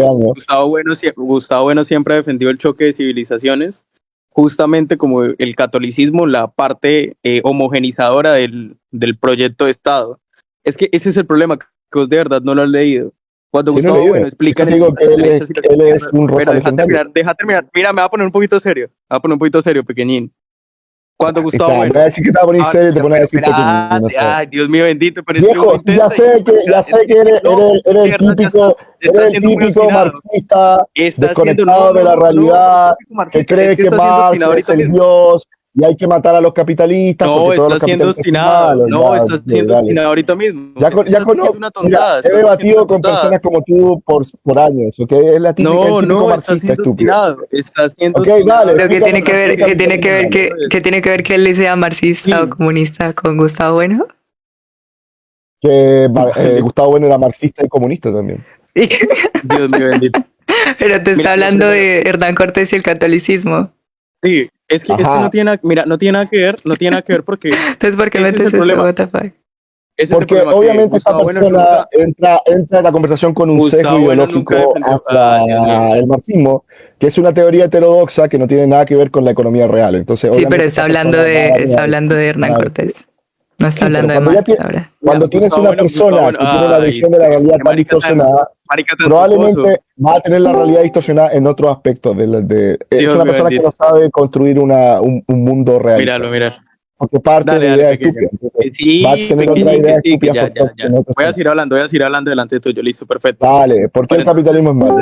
Gustavo Bueno siempre defendió el choque de civilizaciones, justamente como el catolicismo, la parte homogenizadora del proyecto de Estado. Es que ese es el problema, que vos de verdad no lo has leído. Cuando Gustavo Bueno explica... Digo que él es un rosa legendario. Deja terminar. Mira, me va a poner un poquito serio. Pequeñín. Cuando Gustavo Bueno... Voy a decir que te va a poner serio y te pones a decir pequeñín. Ay, Dios mío bendito. Pero viejo, ya sé que eres el típico marxista desconectado de la realidad, que cree que Marx es el Dios y hay que matar a los capitalistas. No, está siendo obstinado. No, está siendo obstinado ahorita mismo. Ya conozco. He debatido con personas como tú por años. ¿Okay? Es la típico marxista estúpido. Está siendo obstinado. Pero ¿qué tiene que ver que él sea marxista o comunista con Gustavo Bueno? Que Gustavo Bueno era marxista y comunista también. Dios mío bendito. Pero te está hablando de Hernán Cortés y el catolicismo. Sí, es que no tiene nada que ver porque... Entonces, ¿por qué metes eso? What the fuck? Porque obviamente esta persona entra en la conversación con un sesgo ideológico hasta el marxismo, que es una teoría heterodoxa que no tiene nada que ver con la economía real. Entonces, sí, pero está hablando de Hernán Cortés. No está hablando de Marx ahora. Cuando tienes una persona que tiene la visión de la realidad tan distorsionada, probablemente va a tener la realidad distorsionada en otros aspectos. Es una persona que no sabe construir un mundo real. Míralo. porque parte de la idea estúpida. Sí, va a tener otra idea estúpida. Ya. Voy a seguir hablando delante de tuyo, listo, perfecto. Dale, ¿por qué el capitalismo es malo?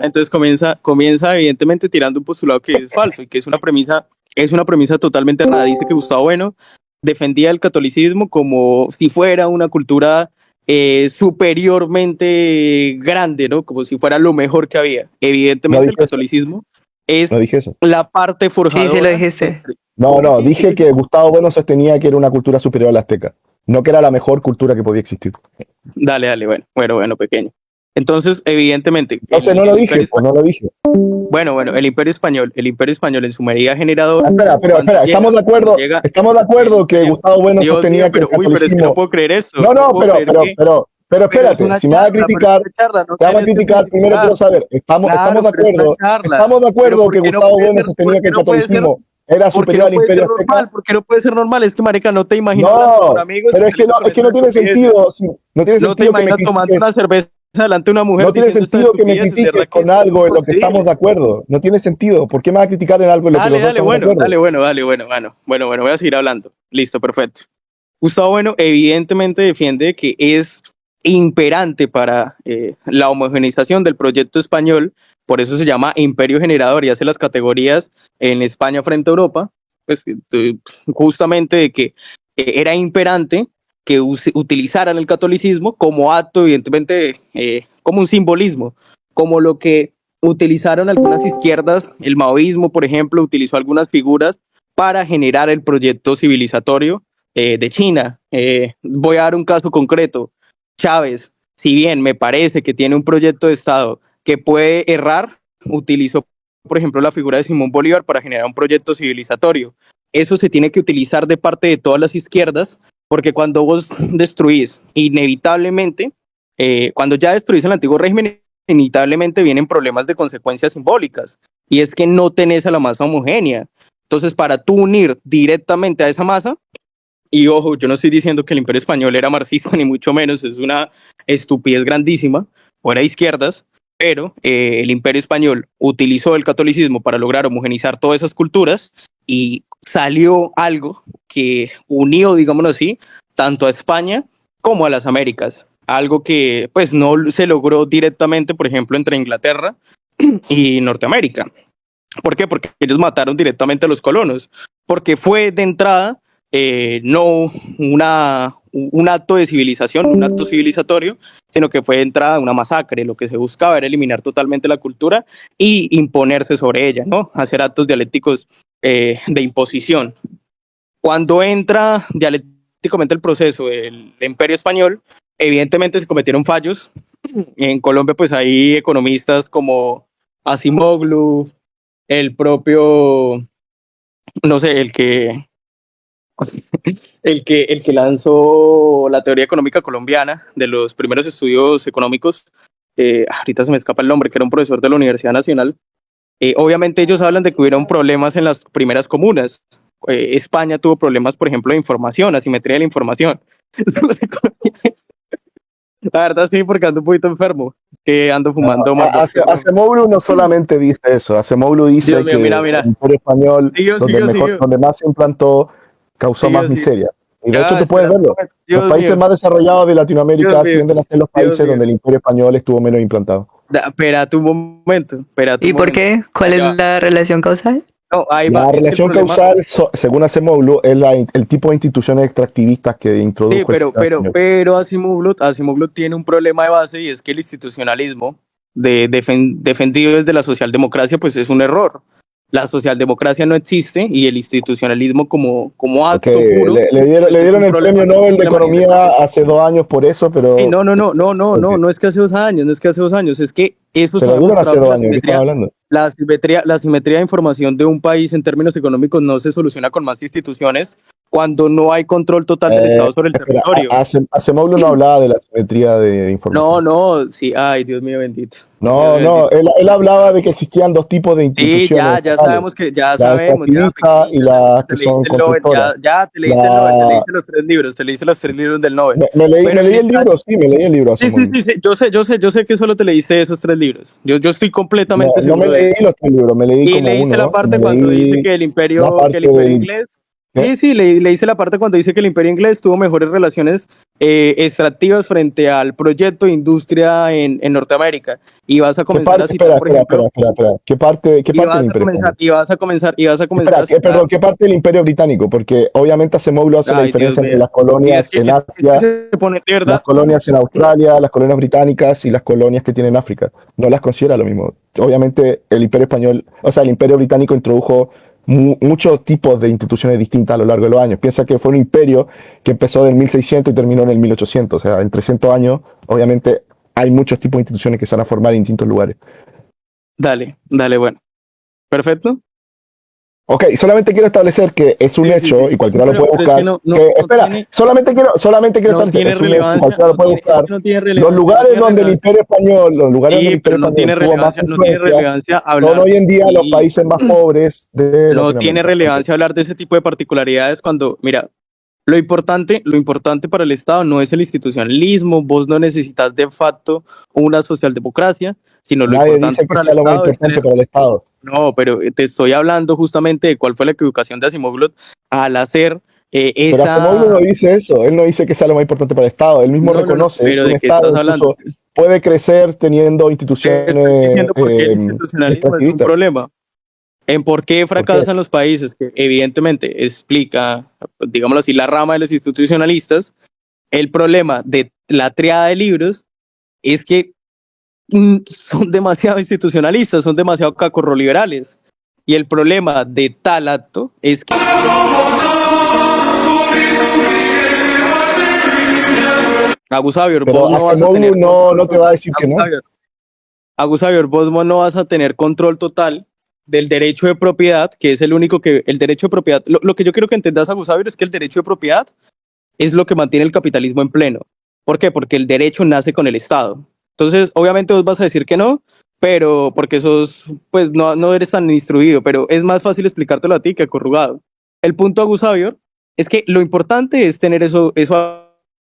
Entonces comienza evidentemente tirando un postulado que es falso y que es una premisa totalmente errada. Dice que Gustavo Bueno defendía el catolicismo como si fuera una cultura superiormente grande, ¿no? Como si fuera lo mejor que había. Evidentemente el catolicismo es la parte forjadora. Sí, lo dijiste. No, dije que Gustavo Bueno sostenía que era una cultura superior a la azteca, no que era la mejor cultura que podía existir. Dale, bueno, pequeño. Entonces, evidentemente... Entonces no lo dije. Bueno, el Imperio Español en su medida generadora... Espera, estamos de acuerdo que Gustavo Bueno sostenía que el catolicismo... pero es que no puedo creer esto. Pero espérate, si me vas a criticar, primero quiero saber, estamos de acuerdo que Gustavo Bueno sostenía que el catolicismo era superior al Imperio Azteca. Porque no puede ser normal, es que marica, no te imaginas con amigos. Pero es que no tiene sentido. No tiene sentido te imaginas tomando una cerveza delante de una mujer. No tiene sentido que me critiques con algo en lo que estamos de acuerdo. No tiene sentido. ¿Por qué me vas a criticar en algo en lo que nosotros estamos de acuerdo? Bueno, voy a seguir hablando. Listo, perfecto. Gustavo Bueno evidentemente defiende que es imperante para la homogeneización del proyecto español, por eso se llama Imperio Generador y hace las categorías en España frente a Europa, pues justamente de que era imperante que utilizaran el catolicismo como acto, evidentemente, como un simbolismo, como lo que utilizaron algunas izquierdas, el maoísmo, por ejemplo, utilizó algunas figuras para generar el proyecto civilizatorio de China. Voy a dar un caso concreto. Chávez, si bien me parece que tiene un proyecto de Estado que puede errar, utilizó, por ejemplo, la figura de Simón Bolívar para generar un proyecto civilizatorio. Eso se tiene que utilizar de parte de todas las izquierdas, porque cuando vos destruís, inevitablemente, cuando ya destruís el antiguo régimen, inevitablemente vienen problemas de consecuencias simbólicas, y es que no tenés a la masa homogénea. Entonces, para tú unir directamente a esa masa, y ojo, yo no estoy diciendo que el Imperio Español era marxista, ni mucho menos, es una estupidez grandísima, o era izquierdas, pero el Imperio Español utilizó el catolicismo para lograr homogenizar todas esas culturas y salió algo que unió, digámoslo así, tanto a España como a las Américas, algo que pues no se logró directamente, por ejemplo, entre Inglaterra y Norteamérica. ¿Por qué? Porque ellos mataron directamente a los colonos, porque fue de entrada no un acto de civilización, un acto civilizatorio, sino que fue de entrada una masacre. Lo que se buscaba era eliminar totalmente la cultura y imponerse sobre ella, ¿no? Hacer actos dialécticos de imposición. Cuando entra dialécticamente el proceso del Imperio Español, evidentemente se cometieron fallos. En Colombia pues hay economistas como Acemoglu, el propio, no sé, el que lanzó la teoría económica colombiana, de los primeros estudios económicos, ahorita se me escapa el nombre, que era un profesor de la Universidad Nacional. Obviamente ellos hablan de que hubieron problemas en las primeras comunas. España tuvo problemas, por ejemplo, de información, asimetría de la información. La verdad sí, porque ando un poquito enfermo, que ando fumando más. Acemoglu no solamente dice eso, Acemoglu dice que mira. el Imperio Español, donde más se implantó, causó más miseria. Y de hecho tú puedes verlo. Los países más desarrollados de Latinoamérica tienden a ser los países donde el Imperio Español estuvo menos implantado. Espérate un momento. ¿Y por qué? ¿Cuál es la relación causal? No, la relación causal, según Acemoglu, es el tipo de instituciones extractivistas que introdujo. Sí, pero Acemoglu tiene un problema de base, y es que el institucionalismo defendido desde la socialdemocracia pues es un error. La socialdemocracia no existe y el institucionalismo como acto puro. Le dieron el premio Nobel de Economía hace 2 años por eso, pero... No es que hace 2 años, es que eso se lo dieron hace 2 años, ¿qué estás hablando? La simetría de información de un país en términos económicos no se soluciona con más instituciones cuando no hay control total del Estado sobre el territorio. Acemoglu no hablaba de la simetría de información. Sí, ay, Dios mío bendito. Él hablaba de que existían 2 tipos de instituciones. Sí, ya sabemos que, ya sabemos. Y las que son constructoras. Ya te leíste los 3 libros, del Nobel. Me leí el libro. Sí, yo sé que solo te leíste esos 3 libros. Yo estoy completamente seguro. No me leí los 3 libros, me leí como uno. Y leíste la parte cuando dice que el imperio inglés Sí, le hice la parte cuando dice que el Imperio Inglés tuvo mejores relaciones extractivas frente al proyecto de industria en Norteamérica. Y vas a comenzar a citar, por ejemplo... Espera. ¿Qué parte del Imperio Español? Y vas a comenzar Espera, perdón, ¿qué parte del Imperio Británico? Porque obviamente Acemoglu hace la diferencia entre las colonias en Asia, las colonias en Australia, las colonias británicas y las colonias que tienen en África. No las considera lo mismo. Obviamente el Imperio Español, o sea, el Imperio Británico introdujo muchos tipos de instituciones distintas a lo largo de los años. Piensa que fue un imperio que empezó en el 1600 y terminó en el 1800. O sea, en 300 años, obviamente, hay muchos tipos de instituciones que se van a formar en distintos lugares. Dale, bueno. Perfecto. Ok, solamente quiero establecer que es un hecho y cualquiera lo puede buscar. Solamente quiero establecer es un hecho, cualquiera lo puede buscar. Los lugares donde el Imperio Español, tuvo más influencia, son hoy en día los países más pobres de Latinoamérica. No tiene relevancia hablar de ese tipo de particularidades cuando, mira, lo importante para el Estado no es el institucionalismo, vos no necesitas de facto una socialdemocracia, sino lo importante para el Estado. No, pero te estoy hablando justamente de cuál fue la equivocación de Acemoglu al hacer esa... Pero Acemoglu no dice eso, él no dice que sea lo más importante para el Estado, él mismo reconoce pero que un Estado puede crecer teniendo instituciones... Estoy diciendo porque el institucionalismo es un problema. En por qué fracasan los países, que evidentemente explica, digámoslo así, la rama de los institucionalistas. El problema de la tríada de libros es que son demasiado institucionalistas, son demasiado cacorroliberales. Y el problema de tal acto es que... Agus Xavier, vos no vas a tener... No te va a decir que no. Agus Xavier, vos no vas a tener control total del derecho de propiedad, que es el único que... El derecho de propiedad... Lo que yo quiero que entendas, Agus Xavier, es que el derecho de propiedad es lo que mantiene el capitalismo en pleno. ¿Por qué? Porque el derecho nace con el Estado. Entonces, obviamente vos vas a decir que no, pero porque pues no eres tan instruido, pero es más fácil explicártelo a ti que a Corrugado. El punto, Agus Xavier, es que lo importante es tener eso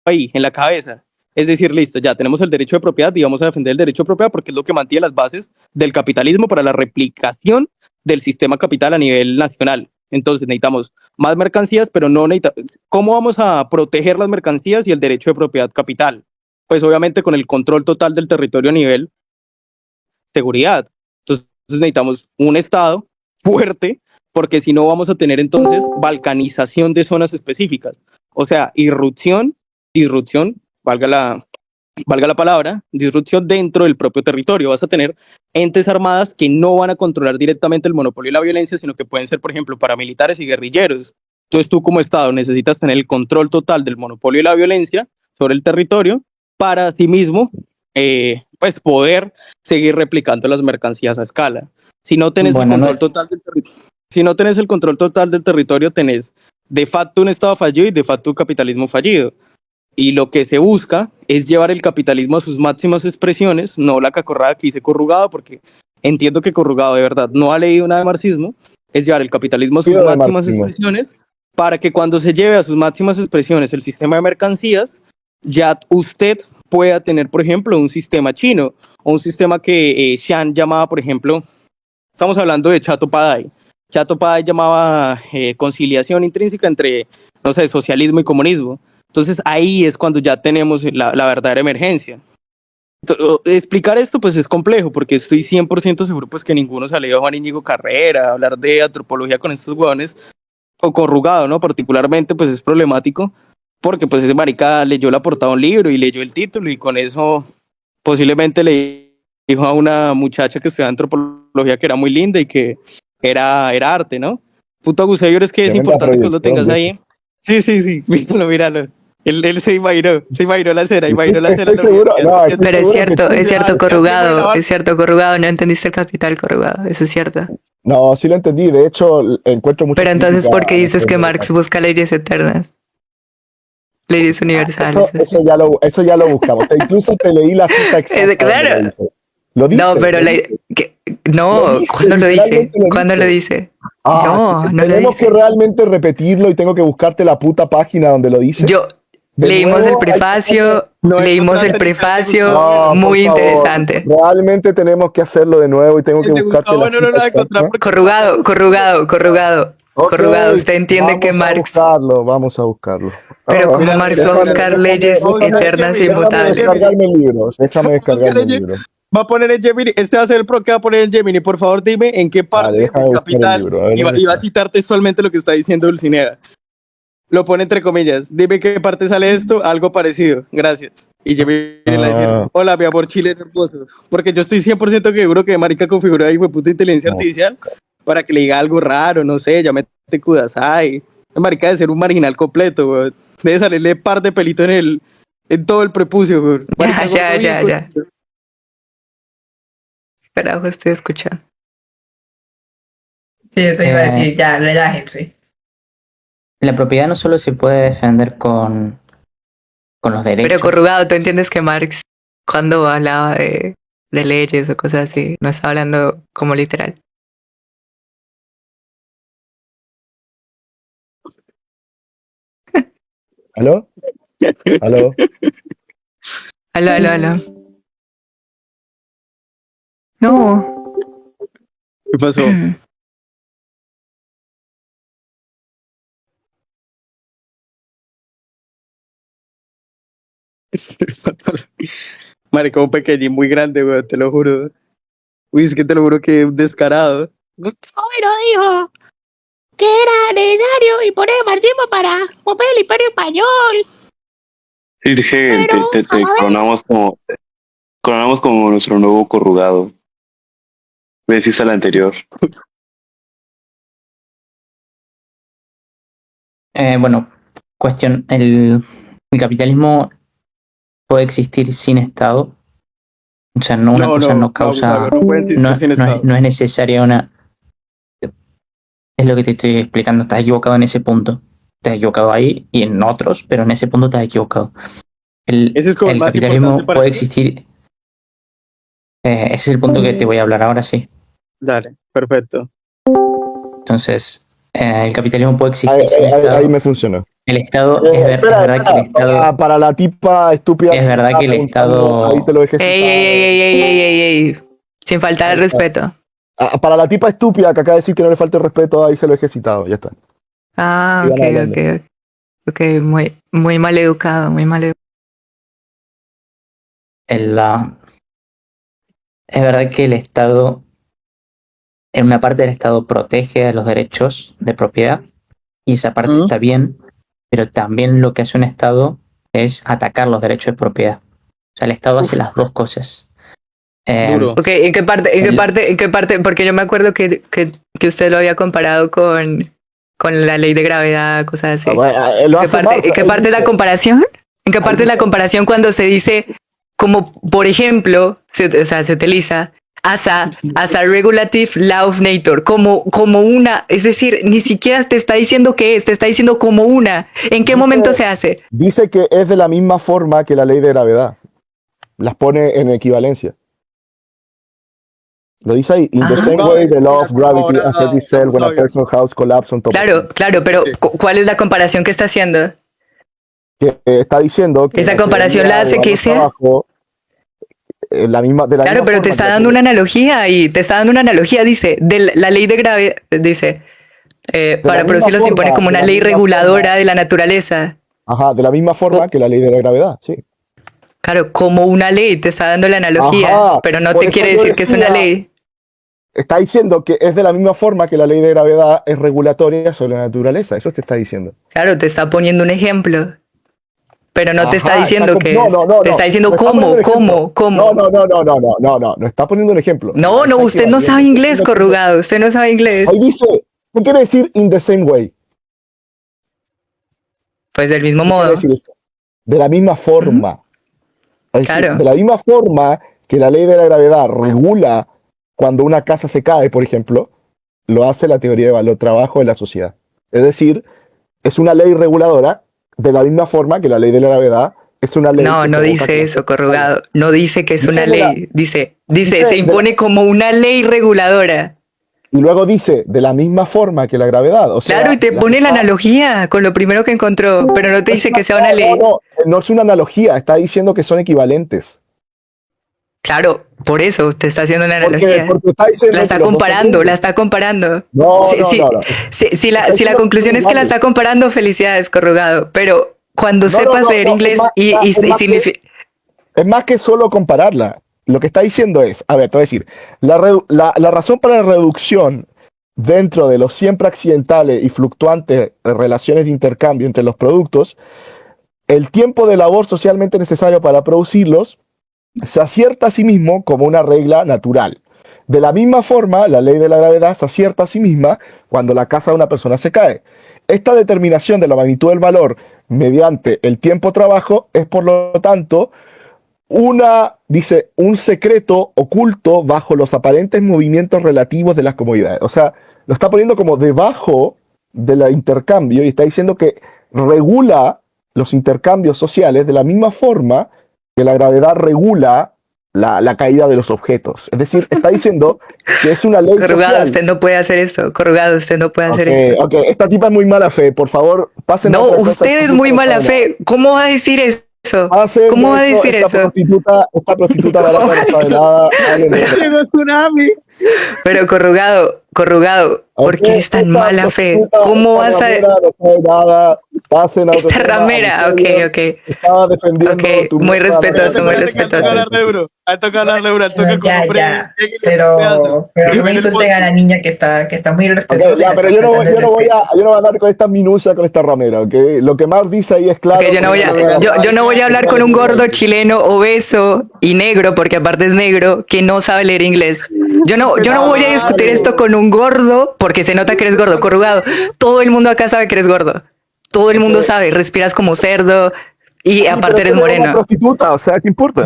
ahí, en la cabeza. Es decir, listo, ya tenemos el derecho de propiedad y vamos a defender el derecho de propiedad porque es lo que mantiene las bases del capitalismo para la replicación del sistema capital a nivel nacional. Entonces necesitamos más mercancías, pero no necesitamos... ¿Cómo vamos a proteger las mercancías y el derecho de propiedad capital? Pues obviamente con el control total del territorio a nivel seguridad. Entonces necesitamos un Estado fuerte, porque si no vamos a tener entonces balcanización de zonas específicas. O sea, irrupción, valga la palabra, disrupción dentro del propio territorio. Vas a tener entes armadas que no van a controlar directamente el monopolio y la violencia, sino que pueden ser, por ejemplo, paramilitares y guerrilleros. Entonces tú como Estado necesitas tener el control total del monopolio y la violencia sobre el territorio para sí mismo pues poder seguir replicando las mercancías a escala. Si no tenés el control total del territorio, si no tenés el control total del territorio, tenés de facto un Estado fallido y de facto un capitalismo fallido. Y lo que se busca es llevar el capitalismo a sus máximas expresiones, no la cacorrada que hice Corrugado, porque entiendo que Corrugado de verdad no ha leído nada de marxismo, es llevar el capitalismo a sus máximas expresiones para que cuando se lleve a sus máximas expresiones el sistema de mercancías, ya usted pueda tener, por ejemplo, un sistema chino o un sistema que Xian llamaba, por ejemplo, estamos hablando de Chato Padai. Chato Padai llamaba conciliación intrínseca entre, no sé, socialismo y comunismo. Entonces ahí es cuando ya tenemos la verdadera emergencia. Explicar esto pues es complejo porque estoy 100% seguro pues que ninguno se ha leído a Juan Íñigo Carrera, hablar de antropología con estos huevones, o Corrugado, ¿no? Particularmente pues es problemático porque pues ese marica leyó la portada de un libro y leyó el título y con eso posiblemente le dijo a una muchacha que estudiaba antropología que era muy linda y que era arte, ¿no? Puto Agus Xavier, es que es importante que lo tengas ahí. Sí, míralo. Él se imaginó la cera, Estoy seguro, pero es cierto, Corrugado, no entendiste el capital, Corrugado, eso es cierto. No, sí lo entendí, de hecho encuentro mucho... Pero entonces, ¿por qué dices que Marx busca leyes eternas? Leyes universales. Eso ya lo buscamos, incluso te leí la cita exacta. Claro. Lo dice, no, pero ¿cuándo lo dice? ¿Cuándo lo dice? No tenemos que realmente repetirlo y tengo que buscarte la puta página donde lo dice. Leímos el prefacio, muy interesante. Realmente tenemos que hacerlo de nuevo y tengo que buscarte la cita exacta. Corrugado. Corrugado, usted entiende que Marx... Vamos a buscarlo. Pero como Marx va a buscar leyes eternas e inmutables. Déjame descargarme el libro. Va a poner en Gemini, este va a ser el pro que va a poner en Gemini. Por favor, dime en qué parte del Capital, y va a citar textualmente lo que está diciendo Dulcinea. Lo pone entre comillas. Dime qué parte sale esto, algo parecido. Gracias. Y Gemini le dice, hola, mi amor chileno hermoso. Porque yo estoy 100% seguro que marica configuró ahí fue puta inteligencia artificial para que le diga algo raro, no sé, llámate Kudasai. Marica debe ser un marginal completo, güey. Debe salirle par de pelito en todo el prepucio, güey. Ya. Carajo, estoy escuchando. Sí, eso iba a decir, ya, relájense. La propiedad no solo se puede defender con los derechos. Pero Corrugado, tú entiendes que Marx, cuando hablaba de leyes o cosas así, no está hablando como literal. ¿Aló? Aló. No. ¿Qué pasó? Marica, un pequeñín muy grande, güey, te lo juro. Uy, es que te lo juro que es un descarado. Gustavo dijo que era necesario imponer el marxismo para romper el imperio español. Irgen, te coronamos como nuestro nuevo Corrugado. Me decís al anterior. Bueno, cuestión, el capitalismo puede existir sin Estado. O sea, no causa, no es necesaria una... Es lo que te estoy explicando, estás equivocado en ese punto. Estás equivocado ahí y en otros, pero en ese punto estás equivocado. El capitalismo puede existir... ese es el punto que te voy a hablar ahora, sí. Dale, perfecto. Entonces, el capitalismo puede existir sin Estado. Ahí me funcionó. El Estado, es verdad que el Estado... Para la tipa estúpida... Es verdad que el Estado... Ahí te lo dejé. Ey. Sin faltar el respeto. Para la tipa estúpida que acaba de decir que no le falta el respeto, ahí se lo he citado, ya está. Ok, muy mal educado, Es verdad que el Estado, en una parte del Estado protege a los derechos de propiedad, y esa parte está bien, pero también lo que hace un Estado es atacar los derechos de propiedad. O sea, el Estado hace las dos cosas. Ok, ¿en qué parte? Porque yo me acuerdo que usted lo había comparado con la ley de gravedad, cosas así. ¿En qué parte es la comparación? ¿En qué parte es la comparación cuando se dice, como por ejemplo, se utiliza as a regulative law of nature, como una, es decir, ni siquiera te está diciendo qué es, te está diciendo como una. ¿En qué momento se hace? Dice que es de la misma forma que la ley de gravedad. Las pone en equivalencia. Lo dice ahí, in the same way the law of gravity asserts itself when a person's house collapses on top of it. Claro, pero ¿cuál es la comparación que está haciendo? Que está diciendo que esa comparación la hace que sea claro, pero te está dando una analogía dice, de la ley de gravedad, dice, para producirlo se impone como una ley reguladora de la naturaleza. Ajá, de la misma forma que la ley de la gravedad, sí. Claro, como una ley, te está dando la analogía, pero no te quiere decir que es una ley. Está diciendo que es de la misma forma que la ley de gravedad es regulatoria sobre la naturaleza, eso te está diciendo. Claro, te está poniendo un ejemplo. Pero no te está diciendo que te está diciendo cómo. No está poniendo un ejemplo. No, usted no sabe inglés, Corrugado, usted no sabe inglés. Ahí dice, ¿qué quiere decir in the same way? Pues del mismo modo. De la misma forma. Claro. De la misma forma que la ley de la gravedad regula cuando una casa se cae, por ejemplo, lo hace la teoría de valor trabajo de la sociedad. Es decir, es una ley reguladora de la misma forma que la ley de la gravedad es una ley. No dice eso, Corrugado. No dice que es una ley. Dice, se impone como una ley reguladora. Y luego dice, de la misma forma que la gravedad. O sea, claro, y te pone la analogía con lo primero que encontró, pero no te dice que sea una ley. No es una analogía, está diciendo que son equivalentes. Claro, por eso te está haciendo una analogía. Porque la está comparando. No, si la conclusión es que la está comparando, felicidades, Corrugado. Pero cuando sepas leer inglés y significa... Es más que solo compararla. Lo que está diciendo es, a ver, te voy a decir, la razón para la reducción dentro de los siempre accidentales y fluctuantes relaciones de intercambio entre los productos, el tiempo de labor socialmente necesario para producirlos se acierta a sí mismo como una regla natural. De la misma forma, la ley de la gravedad se acierta a sí misma cuando la casa de una persona se cae. Esta determinación de la magnitud del valor mediante el tiempo-trabajo es, por lo tanto, un secreto oculto bajo los aparentes movimientos relativos de las comodidades. O sea, lo está poniendo como debajo del intercambio y está diciendo que regula los intercambios sociales de la misma forma que la gravedad regula la caída de los objetos. Es decir, está diciendo que es una ley Corrugado, social. usted no puede hacer eso. Corrugado, usted no puede hacer eso. Ok, esta tipa es muy mala fe. Por favor, pasen. No, usted es muy mala fe. ¿Cómo va a decir eso? ¿Cómo va a decir eso? Esta prostituta barata no sabe nada. Pero Corrugado, ¿por qué eres tan mala fe? ¿Cómo vas a...? Esta ramera, ok. Estaba defendiendo tu... Muy respetuoso, muy respetuoso. Toca hablarle duro, Ya. Pero me insulten a la niña que está muy respetuosa. Okay, pero yo no voy a hablar con esta minucia con esta ramera, ¿ok? Lo que más dice ahí es claro. Okay, yo no voy a hablar con un gordo chileno obeso y negro, porque aparte es negro, que no sabe leer inglés. Yo no voy a discutir esto con un gordo, porque se nota que eres gordo, Corrugado. Todo el mundo acá sabe que eres gordo. Todo el mundo sabe, respiras como cerdo y aparte eres moreno. Una prostituta, o sea, ¿qué importa?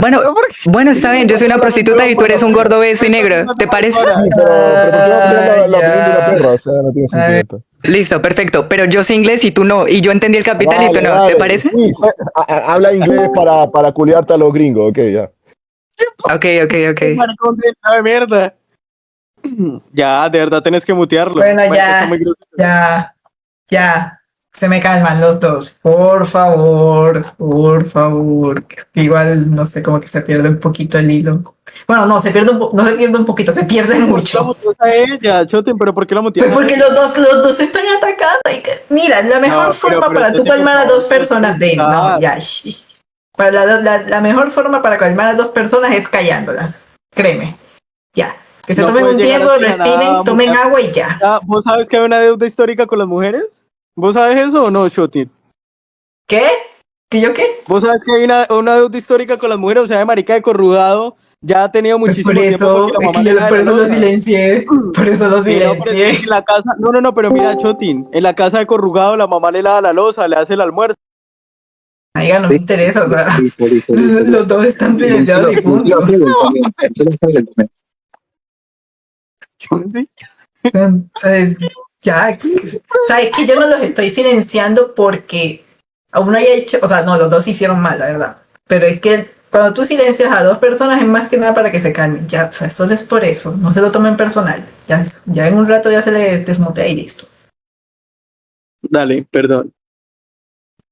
Bueno, está bien, yo soy una prostituta y tú eres un gordo obeso y negro. ¿Te parece? Sí, pero ¿por qué no la opinión de una perra? O sea, no tiene sentido esto. Listo, perfecto. Pero yo sé inglés y tú no. Y yo entendí el capital y tú no. ¿Te parece? Sí, habla inglés para culiarte a los gringos, ok, ya. Ok. Mierda. Ya, de verdad tenés que mutearlo. Bueno, ya. Se me calman los dos. Por favor. Igual, no sé, como que se pierde un poquito el hilo. Bueno, no se pierde un poquito, se pierde mucho. Ella, Choten, pero ¿por qué la muteas? Porque los dos están atacando. Mira, la mejor forma para tú calmar a dos personas la mejor forma para calmar a dos personas es callándolas. Créeme. Ya. Que se tomen un tiempo, respiren, tomen agua y ya. ¿Vos sabes que hay una deuda histórica con las mujeres? ¿Vos sabes eso o no, Chotin? ¿Qué? ¿Que yo qué? ¿Vos sabes que hay una deuda histórica con las mujeres? O sea, de marica de Corrugado ya ha tenido muchísimo tiempo. Por eso lo silencié. En la casa, no, pero mira, Chotin, en la casa de Corrugado la mamá le lava la loza, le hace el almuerzo. Aiga, no me interesa, o sea, los dos están silenciados y punto. ¿Sabes? ¿Sabes que yo no los estoy silenciando porque aún haya hecho, o sea, no, los dos hicieron mal, la verdad, pero es que cuando tú silencias a dos personas es más que nada para que se calmen, ya, o sea, solo es por eso, no se lo tomen personal, ya en un rato ya se les desmutea y listo. Dale, perdón.